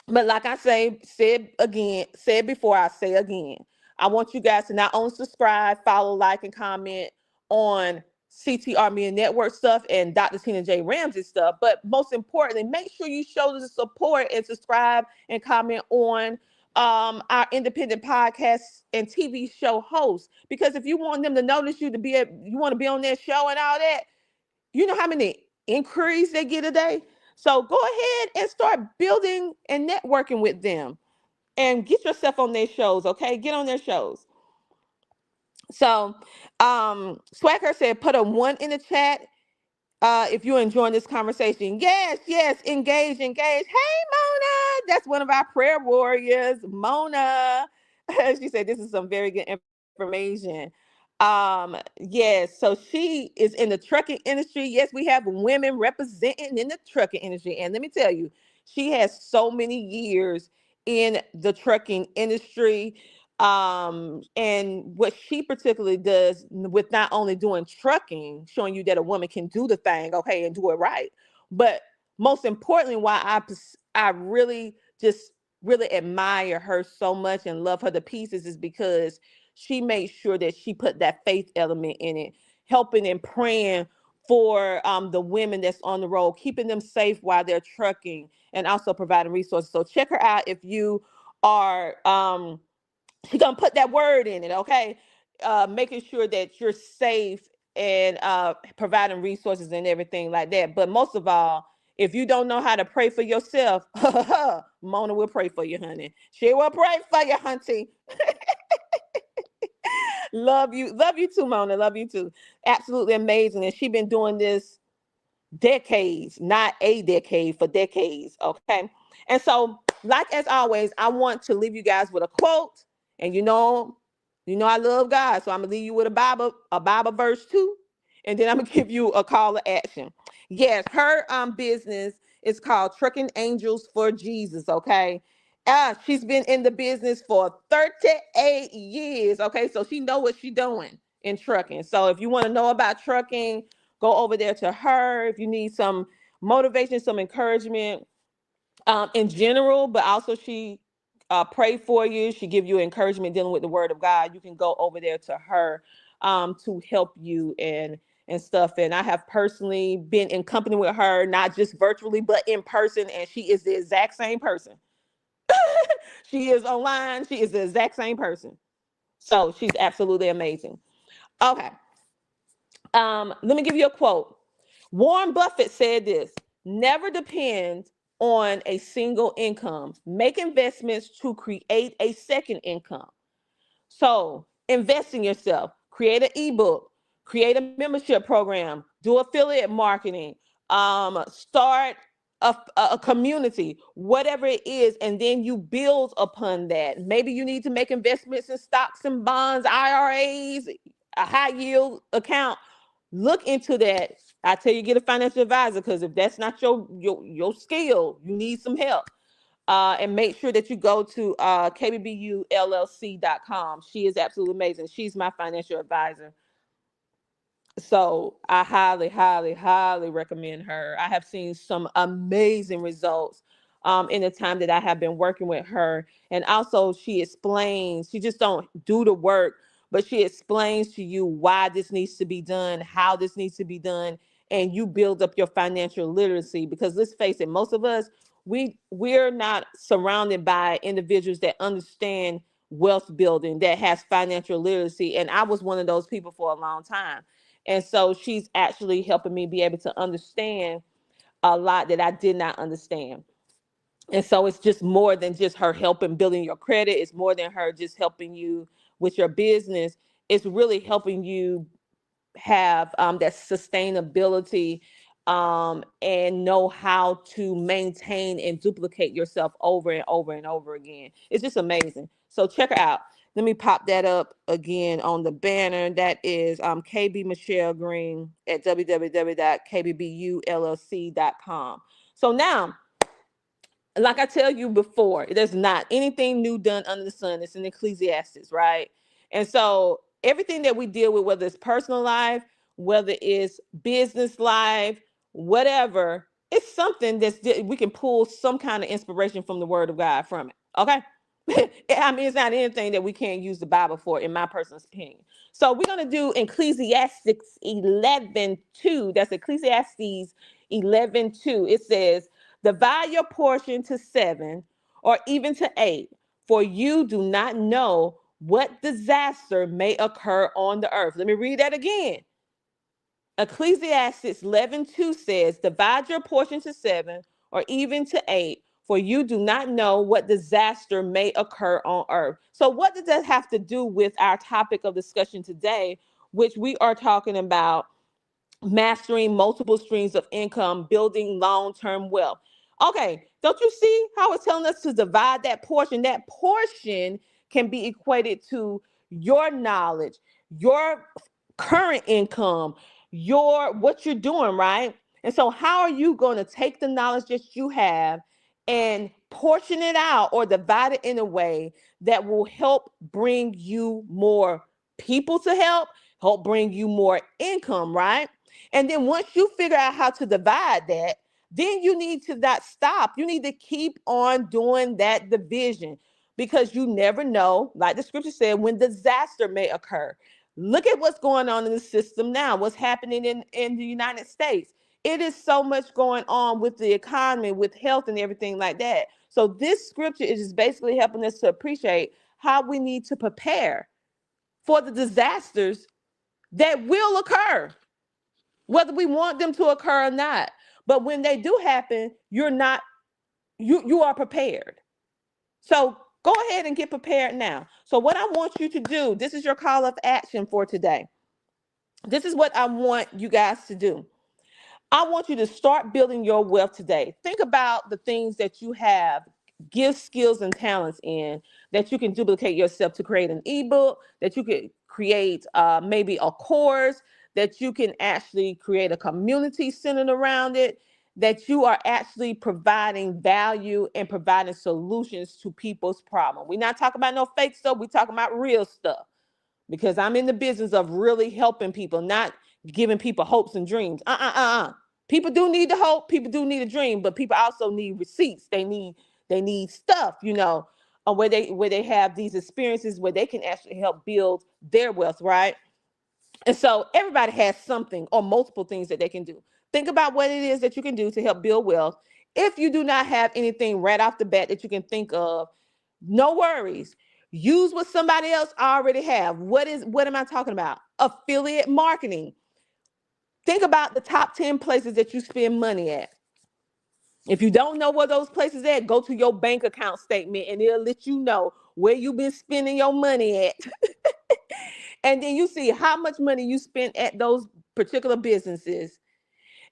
A: But like I said before, I say again, I want you guys to not only subscribe, follow, like, and comment on CTR Media Network stuff and Dr. Tina J. Ramsey stuff, but most importantly, make sure you show the support and subscribe and comment on our independent podcasts and TV show hosts. Because if you want them to notice you you want to be on their show and all that, you know how many inquiries they get a day? So go ahead and start building and networking with them and get yourself on their shows, okay? Get on their shows. So Swagger said, put a 1 in the chat if you're enjoying this conversation. Yes, engage. Hey, Mona, that's one of our prayer warriors, Mona. She said, this is some very good information. Yes, so she is in the trucking industry. Yes, we have women representing in the trucking industry. And let me tell you, she has so many years in the trucking industry. And what she particularly does with not only doing trucking, showing you that a woman can do the thing, okay, and do it right, but most importantly, why I really just really admire her so much and love her to pieces is because she made sure that she put that faith element in it, helping and praying for the women that's on the road, keeping them safe while they're trucking, and also providing resources. So check her out if you are she's gonna put that word in it, okay? Making sure that you're safe and providing resources and everything like that. But most of all, if you don't know how to pray for yourself, Mona will pray for you, honey. She will pray for you, hunty. Love you too, Mona. Love you too. Absolutely amazing. And she been doing this decades, not a decade, for decades. Okay. And so, like as always, I want to leave you guys with a quote. And I love God. So I'm gonna leave you with a Bible verse too. And then I'm gonna give you a call to action. Yes, her business is called Trucking Angels for Jesus. Okay. She's been in the business for 38 years. Okay, so she know what she's doing in trucking. So if you want to know about trucking, go over there to her. If you need some motivation, some encouragement in general, but also she pray for you. She give you encouragement dealing with the word of God. You can go over there to her to help you and stuff. And I have personally been in company with her, not just virtually, but in person. And she is the exact same person. She is online. She is the exact same person. So she's absolutely amazing. Okay. Let me give you a quote. Warren Buffett said this: never depend on a single income. Make investments to create a second income. So invest in yourself, create an ebook, create a membership program, do affiliate marketing, start a community, whatever it is, and then you build upon that. Maybe you need to make investments in stocks and bonds, IRAs, a high yield account. Look into that. I tell you, get a financial advisor, because if that's not your skill, you need some help. And make sure that you go to kbbullc.com. She is absolutely amazing. She's my financial advisor. So I highly, highly, highly recommend her. I have seen some amazing results in the time that I have been working with her. And also she explains, she just don't do the work, but she explains to you why this needs to be done, how this needs to be done, and you build up your financial literacy. Because let's face it, most of us, we're not surrounded by individuals that understand wealth building, that has financial literacy. And I was one of those people for a long time. And so she's actually helping me be able to understand a lot that I did not understand. And so it's just more than just her helping building your credit. It's more than her just helping you with your business. It's really helping you have that sustainability and know how to maintain and duplicate yourself over and over and over again. It's just amazing. So check her out. Let me pop that up again on the banner. That is KB Michelle Green at www.kbbullc.com. So now, like I tell you before, there's not anything new done under the sun. It's in Ecclesiastes, right? And so everything that we deal with, whether it's personal life, whether it's business life, whatever, it's something we can pull some kind of inspiration from the word of God from it. Okay. I mean, it's not anything that we can't use the Bible for, in my personal opinion. So we're going to do Ecclesiastes 11:2. That's Ecclesiastes 11:2. It says, divide your portion to 7 or even to 8, for you do not know what disaster may occur on the earth. Let me read that again. Ecclesiastes 11:2 says, divide your portion to 7 or even to 8, for you do not know what disaster may occur on earth. So what does that have to do with our topic of discussion today, which we are talking about mastering multiple streams of income, building long-term wealth? Okay, don't you see how it's telling us to divide that portion? That portion can be equated to your knowledge, your current income, your what you're doing, right? And so how are you going to take the knowledge that you have and portion it out or divide it in a way that will help bring you more people to help bring you more income, right? And then once you figure out how to divide that, then you need to not stop. You need to keep on doing that division, because you never know, like the scripture said, when disaster may occur. Look at what's going on in the system now, what's happening in the United States. It is so much going on with the economy, with health and everything like that. So this scripture is just basically helping us to appreciate how we need to prepare for the disasters that will occur, whether we want them to occur or not. But when they do happen, you are prepared. So go ahead and get prepared now. So what I want you to do, this is your call of action for today. This is what I want you guys to do. I want you to start building your wealth today. Think about the things that you have gifts, skills, and talents in that you can duplicate yourself to create an ebook, that you could create maybe a course, that you can actually create a community centered around it, that you are actually providing value and providing solutions to people's problems. We're not talking about no fake stuff. We're talking about real stuff, because I'm in the business of really helping people, not giving people hopes and dreams. People do need the hope, people do need a dream, but people also need receipts. They need stuff, where they have these experiences where they can actually help build their wealth, right? And so everybody has something or multiple things that they can do. Think about what it is that you can do to help build wealth. If you do not have anything right off the bat that you can think of, no worries. Use what somebody else already have. What am I talking about? Affiliate marketing. Think about the top 10 places that you spend money at. If you don't know where those places at, go to your bank account statement and it'll let you know where you've been spending your money at. And then you see how much money you spent at those particular businesses.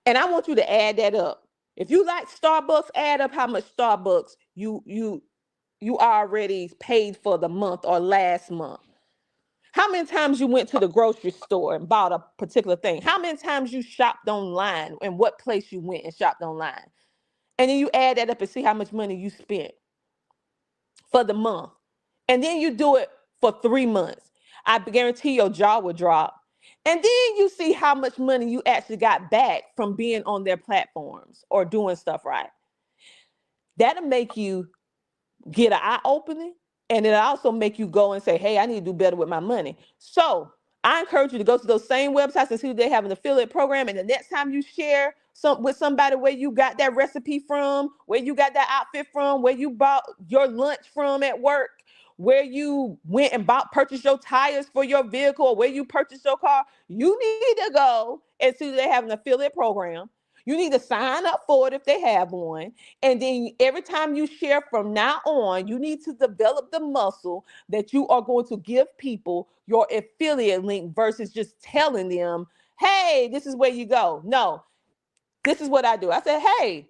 A: And I want you to add that up. If you like Starbucks, add up how much Starbucks you already paid for the month or last month. How many times you went to the grocery store and bought a particular thing? How many times you shopped online and what place you went and shopped online? And then you add that up and see how much money you spent for the month. And then you do it for 3 months. I guarantee your jaw will drop. And then you see how much money you actually got back from being on their platforms or doing stuff right. That'll make you get an eye opening, and it'll also make you go and say, hey, I need to do better with my money. So I encourage you to go to those same websites and see if they have an affiliate program. And the next time you share with somebody where you got that recipe from, where you got that outfit from, where you bought your lunch from at work, where you went and purchased your tires for your vehicle, or where you purchased your car, you need to go and see if they have an affiliate program. You need to sign up for it if they have one. And then every time you share from now on, you need to develop the muscle that you are going to give people your affiliate link versus just telling them, hey, this is where you go. No, this is what I do. I said, hey,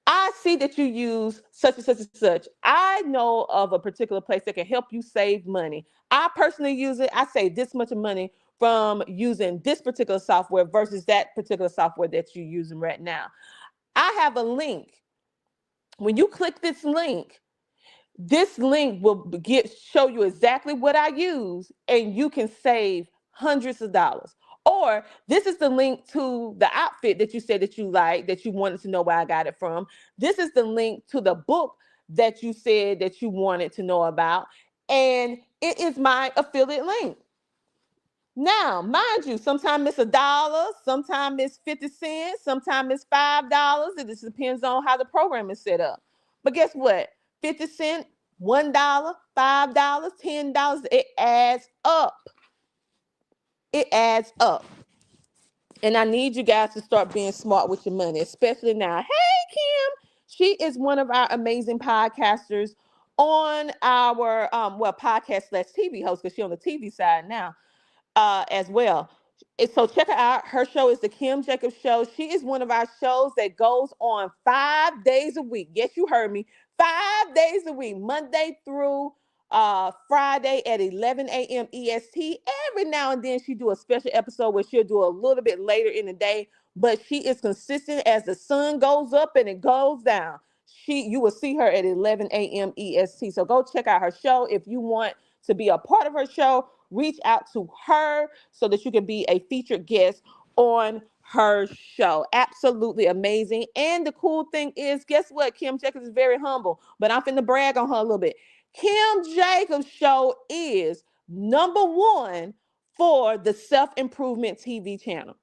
A: I see that you use such and such and such. I know of a particular place that can help you save money. I personally use it. I save this much money from using this particular software versus that particular software that you're using right now. I have a link. When you click this link will show you exactly what I use, and you can save hundreds of dollars. Or this is the link to the outfit that you said that you like, that you wanted to know where I got it from. This is the link to the book that you said that you wanted to know about. And it is my affiliate link. Now, mind you, sometimes it's $1, sometimes it's 50 cents, sometimes it's $5. It just depends on how the program is set up. But guess what? 50 cents, $1, $5, $10, it adds up. It adds up. And I need you guys to start being smart with your money, especially now. Hey, Kim, she is one of our amazing podcasters on our podcast / TV host, because she's on the TV side now as well. So check her out. Her show is the Kim Jacobs Show. She is one of our shows that goes on 5 days a week. Yes, you heard me. 5 days a week, Monday through Friday at 11 a.m. EST. Every now and then she do a special episode where she'll do a little bit later in the day, but she is consistent as the sun goes up and it goes down. You will see her at 11 a.m. EST. So go check out her show. If you want to be a part of her show, reach out to her so that you can be a featured guest on her show. Absolutely amazing. And the cool thing is, guess what? Kim Jacobs is very humble, but I'm finna brag on her a little bit. Kim Jacobs Show is #1 for the self-improvement TV channel.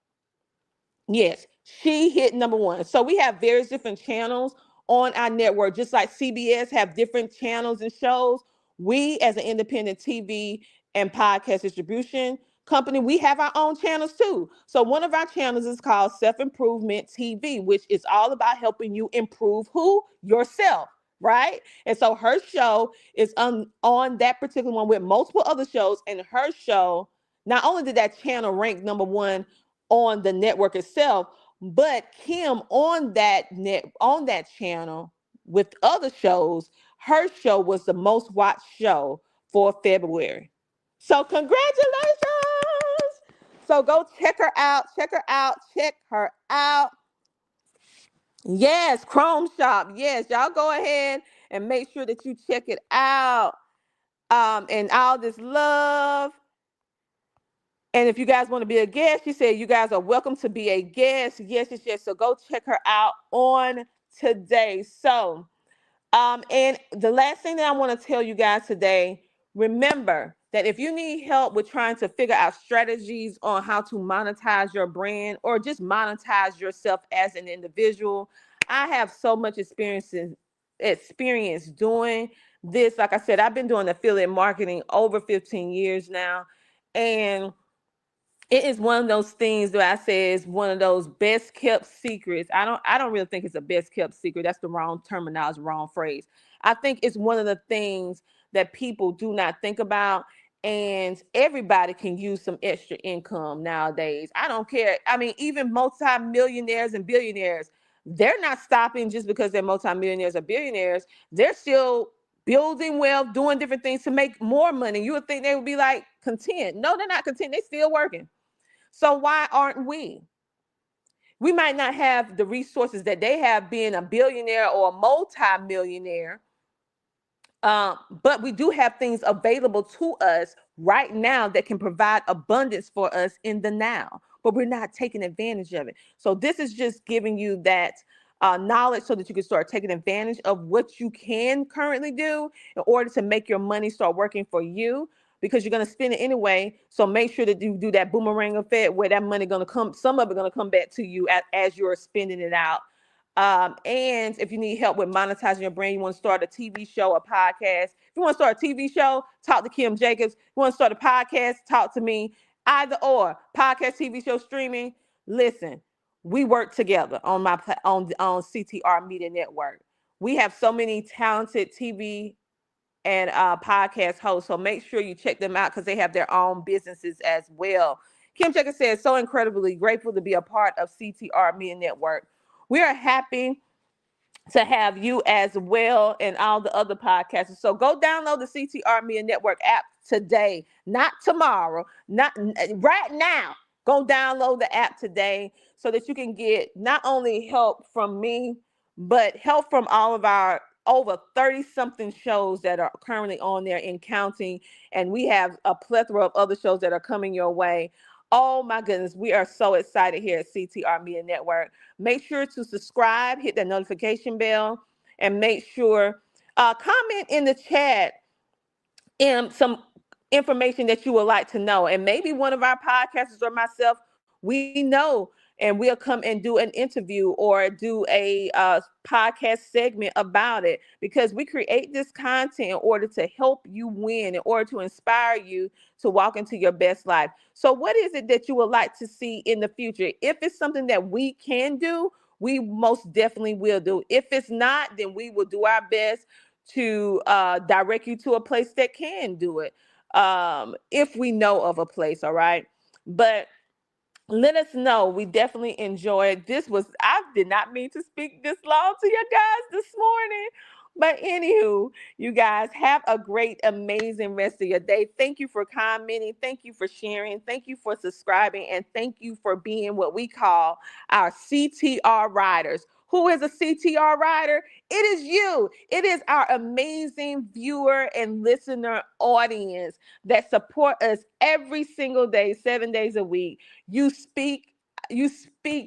A: Yes, she hit #1. So we have various different channels on our network. Just like CBS have different channels and shows, we as an independent TV and podcast distribution company, we have our own channels too. So one of our channels is called Self Improvement TV, which is all about helping you improve who? Yourself, right? And so her show is on that particular one with multiple other shows. And her show, not only did that channel rank number one on the network itself, but Kim on that channel with other shows, her show was the most watched show for February. So congratulations. So go check her out. Check her out. Check her out. Yes, Chrome Shop. Yes, y'all go ahead and make sure that you check it out. And all this love. And if you guys want to be a guest, she said you guys are welcome to be a guest. Yes, yes, yes. So go check her out on today. So, and the last thing that I want to tell you guys today, remember that if you need help with trying to figure out strategies on how to monetize your brand or just monetize yourself as an individual, I have so much experience doing this. Like I said, I've been doing affiliate marketing over 15 years now. And it is one of those things that I say is one of those best kept secrets. I don't really think it's a best kept secret. That's the wrong terminology, wrong phrase. I think it's one of the things that people do not think about. And everybody can use some extra income nowadays. I don't care. I mean, even multimillionaires and billionaires, they're not stopping just because they're multimillionaires or billionaires. They're still building wealth, doing different things to make more money. You would think they would be like content. No, they're not content. They're still working. So why aren't we? We might not have the resources that they have being a billionaire or a multi-millionaire, but we do have things available to us right now that can provide abundance for us in the now, but we're not taking advantage of it. So this is just giving you that knowledge so that you can start taking advantage of what you can currently do in order to make your money start working for you, because you're going to spend it anyway. So make sure that you do that boomerang effect where that money going to come, some of it going to come back to you as you're spending it out. And if you need help with monetizing your brand, you want to start a TV show, a podcast. If you want to start a TV show, talk to Kim Jacobs. If you want to start a podcast, talk to me. Either or, podcast, TV show, streaming. Listen, we work together on on CTR Media Network. We have so many talented TV and podcast hosts. So make sure you check them out because they have their own businesses as well. Kim Jacobs says, so incredibly grateful to be a part of CTR Media Network. We are happy to have you as well and all the other podcasters. So go download the CTR Media Network app today, not tomorrow, not right now. Go download the app today so that you can get not only help from me, but help from all of our over 30 something shows that are currently on there and counting. And we have a plethora of other shows that are coming your way. Oh my goodness, we are so excited here at CTR Media Network. Make sure to subscribe, hit that notification bell, and make sure comment in the chat some information that you would like to know. And maybe one of our podcasters or myself, we know, and we'll come and do an interview or do a podcast segment about it, because we create this content in order to help you win, in order to inspire you to walk into your best life. So what is it that you would like to see in the future? If it's something that we can do, we most definitely will do. If it's not, then we will do our best to direct you to a place that can do it, if we know of a place. All right. But let us know. We definitely enjoyed this. I did not mean to speak this long to you guys this morning. But anywho, you guys have a great, amazing rest of your day. Thank you for commenting. Thank you for sharing. Thank you for subscribing. And thank you for being what we call our CTR riders. Who is a CTR rider? It is you. It is our amazing viewer and listener audience that support us every single day, 7 days a week. You speak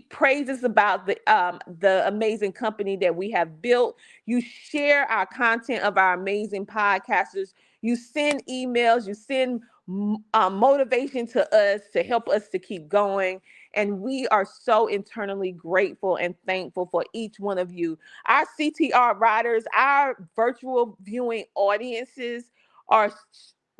A: praises about the amazing company that we have built. You share our content of our amazing podcasters. You send emails. You send motivation to us to help us to keep going. And we are so internally grateful and thankful for each one of you. Our CTR riders, our virtual viewing audiences are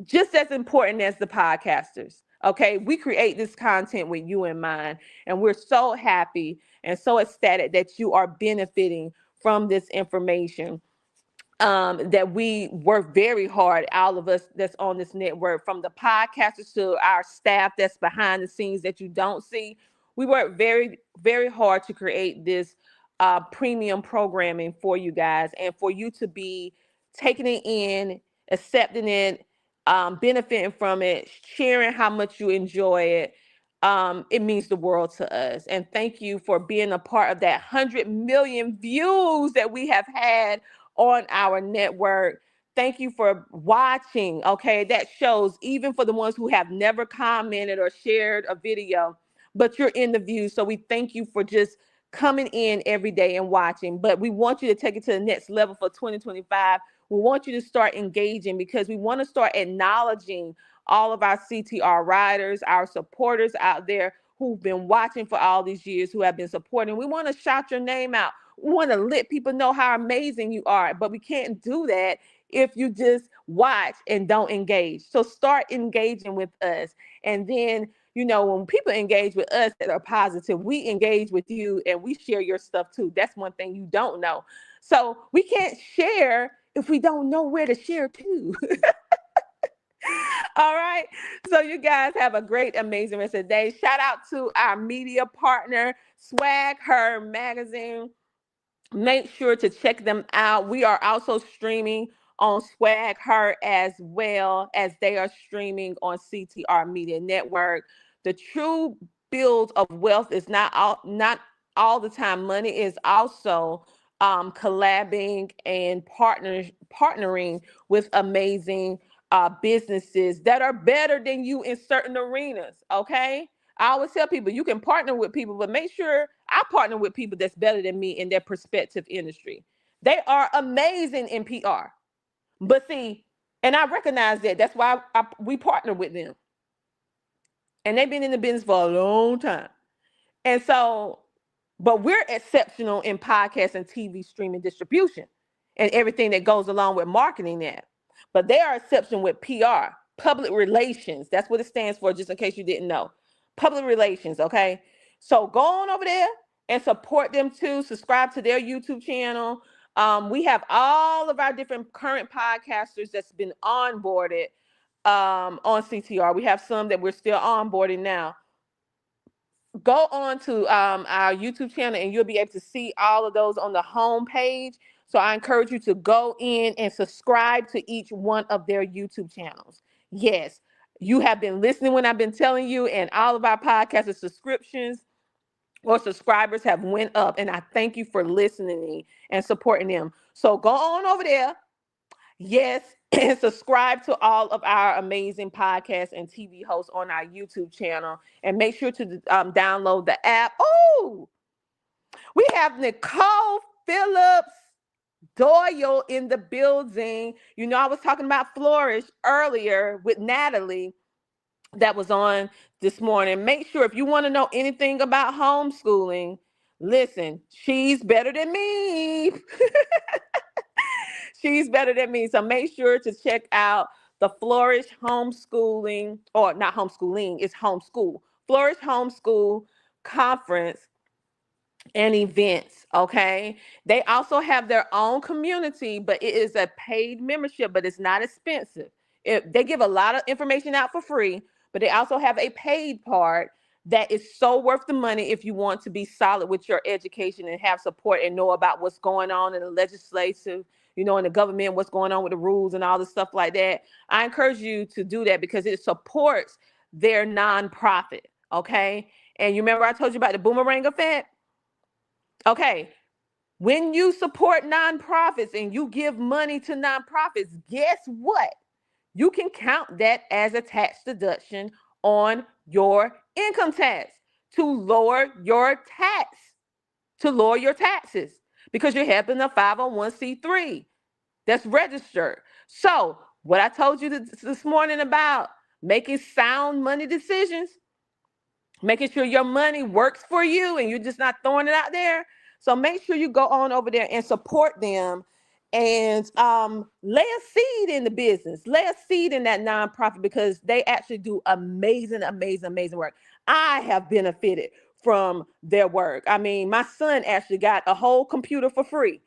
A: just as important as the podcasters. Okay, we create this content with you in mind, and we're so happy and so ecstatic that you are benefiting from this information. That we work very hard, all of us that's on this network, from the podcasters to our staff that's behind the scenes that you don't see. We work very, very hard to create this premium programming for you guys, and for you to be taking it in, accepting it, benefiting from it, sharing how much you enjoy it. It means the world to us. And thank you for being a part of that 100 million views that we have had on our network. Thank you for watching. Okay, that shows, even for the ones who have never commented or shared a video, but you're in the view. So we thank you for just coming in every day and watching. But we want you to take it to the next level for 2025. We want you to start engaging, because we want to start acknowledging all of our CTR riders, our supporters out there who've been watching for all these years, who have been supporting. We want to shout your name out. We want to let people know how amazing you are, but we can't do that if you just watch and don't engage. So start engaging with us. And then, when people engage with us that are positive, we engage with you and we share your stuff too. That's one thing you don't know. So we can't share if we don't know where to share to. All right. So you guys have a great, amazing rest of the day. Shout out to our media partner, Swag Her Magazine. Make sure to check them out. We are also streaming on Swag Her as well, as they are streaming on CTR Media Network. The true build of wealth is not all the time money. Is also collabing and partnering with amazing businesses that are better than you in certain arenas. Okay. I always tell people, you can partner with people, but make sure I partner with people that's better than me in their prospective industry. They are amazing in PR. But see, and I recognize that. That's why we partner with them. And they've been in the business for a long time. And so, but we're exceptional in podcast and TV streaming distribution and everything that goes along with marketing that. But they are exceptional with PR, public relations. That's what it stands for, just in case you didn't know. Public relations, okay? So go on over there and support them too. Subscribe to their YouTube channel. We have all of our different current podcasters that's been onboarded on CTR. We have some that we're still onboarding now. Go on to our YouTube channel and you'll be able to see all of those on the home page. So I encourage you to go in and subscribe to each one of their YouTube channels. Yes, you have been listening when I've been telling you, and all of our podcast subscriptions or subscribers have went up, and I thank you for listening and supporting them. So go on over there. Yes, and subscribe to all of our amazing podcasts and TV hosts on our YouTube channel. And make sure to download the app. Oh, we have Nicole Phillips Doyle in the building. I was talking about Flourish earlier with Natalie that was on this morning. Make sure, if you want to know anything about homeschooling, listen, she's better than me. She's better than me. So make sure to check out the Flourish Homeschooling, or not homeschooling, it's homeschool. Flourish Homeschool Conference and events, okay? They also have their own community, but it is a paid membership, but it's not expensive. They give a lot of information out for free, but they also have a paid part that is so worth the money if you want to be solid with your education and have support and know about what's going on in the legislative, in the government, what's going on with the rules and all the stuff like that. I encourage you to do that because it supports their nonprofit, okay? And you remember I told you about the boomerang effect? Okay, when you support nonprofits and you give money to nonprofits, guess what? You can count that as a tax deduction on your income tax to lower your taxes, because you're helping a 501c3 that's registered. So what I told you this morning about making sound money decisions, making sure your money works for you and you're just not throwing it out there. So make sure you go on over there and support them, and lay a seed in the business, lay a seed in that nonprofit, because they actually do amazing, amazing, amazing work. I have benefited from their work. I mean, my son actually got a whole computer for free,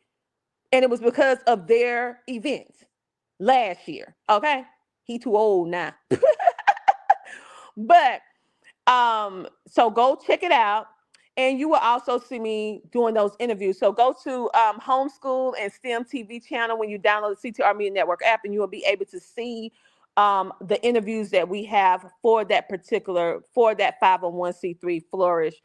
A: and it was because of their events last year. Okay, he too old now, but so go check it out. And you will also see me doing those interviews. So go to Homeschool and STEM TV channel when you download the CTR Media Network app, and you will be able to see the interviews that we have for that 501c3 Flourish.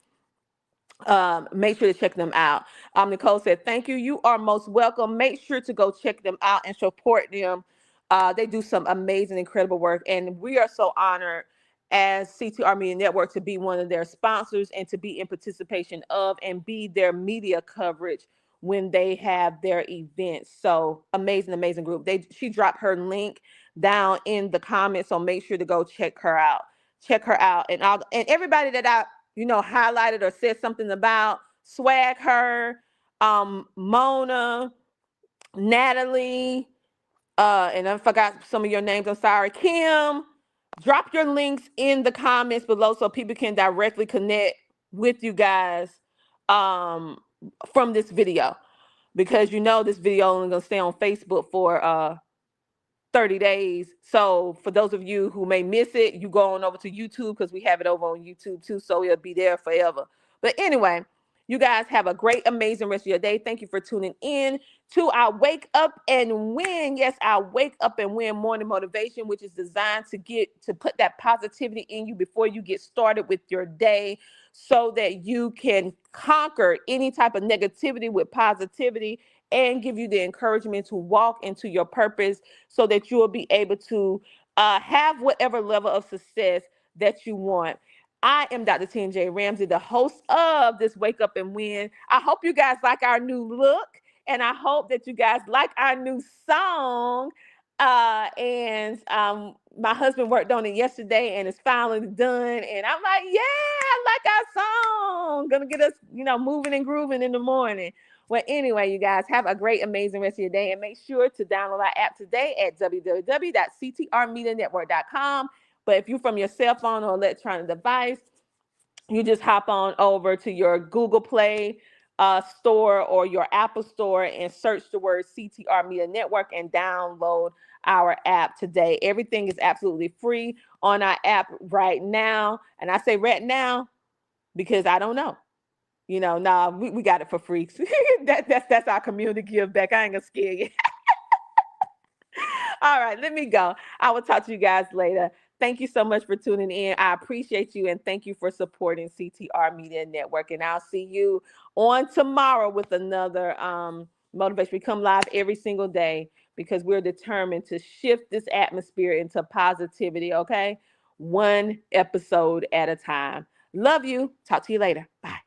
A: Make sure to check them out. Nicole said, thank you. You are most welcome. Make sure to go check them out and support them. They do some amazing, incredible work. And we are so honored as CTR Media Network to be one of their sponsors and to be in participation of and be their media coverage when they have their events. So amazing, amazing group. She dropped her link down in the comments. So make sure to go check her out. Check her out. And everybody that I highlighted or said something about, Swag Her, Mona, Natalie, and I forgot some of your names, I'm sorry, Kim. Drop your links in the comments below so people can directly connect with you guys from this video, because this video only gonna stay on Facebook for 30 days. So for those of you who may miss it, you go on over to YouTube, because we have it over on YouTube too. So it'll be there forever. But anyway, you guys have a great, amazing rest of your day. Thank you for tuning in to our Wake Up and Win. Yes, our Wake Up and Win morning motivation, which is designed to put that positivity in you before you get started with your day, so that you can conquer any type of negativity with positivity and give you the encouragement to walk into your purpose, so that you will be able to have whatever level of success that you want. I am Dr. TNJ Ramsey, the host of this Wake Up and Win. I hope you guys like our new look, and I hope that you guys like our new song. And my husband worked on it yesterday, and it's finally done. And I'm like, yeah, I like our song. Gonna get us, moving and grooving in the morning. Well, anyway, you guys have a great, amazing rest of your day, and make sure to download our app today at www.ctrmedianetwork.com. But if you're from your cell phone or electronic device, you just hop on over to your Google Play store or your Apple store and search the word CTR Media Network and download our app today. Everything is absolutely free on our app right now. And I say right now because I don't know. We got it for free. That's our community give back. I ain't gonna scare you. All right, let me go. I will talk to you guys later. Thank you so much for tuning in. I appreciate you, and thank you for supporting CTR Media Network. And I'll see you on tomorrow with another motivation. We come live every single day because we're determined to shift this atmosphere into positivity, okay? One episode at a time. Love you. Talk to you later. Bye.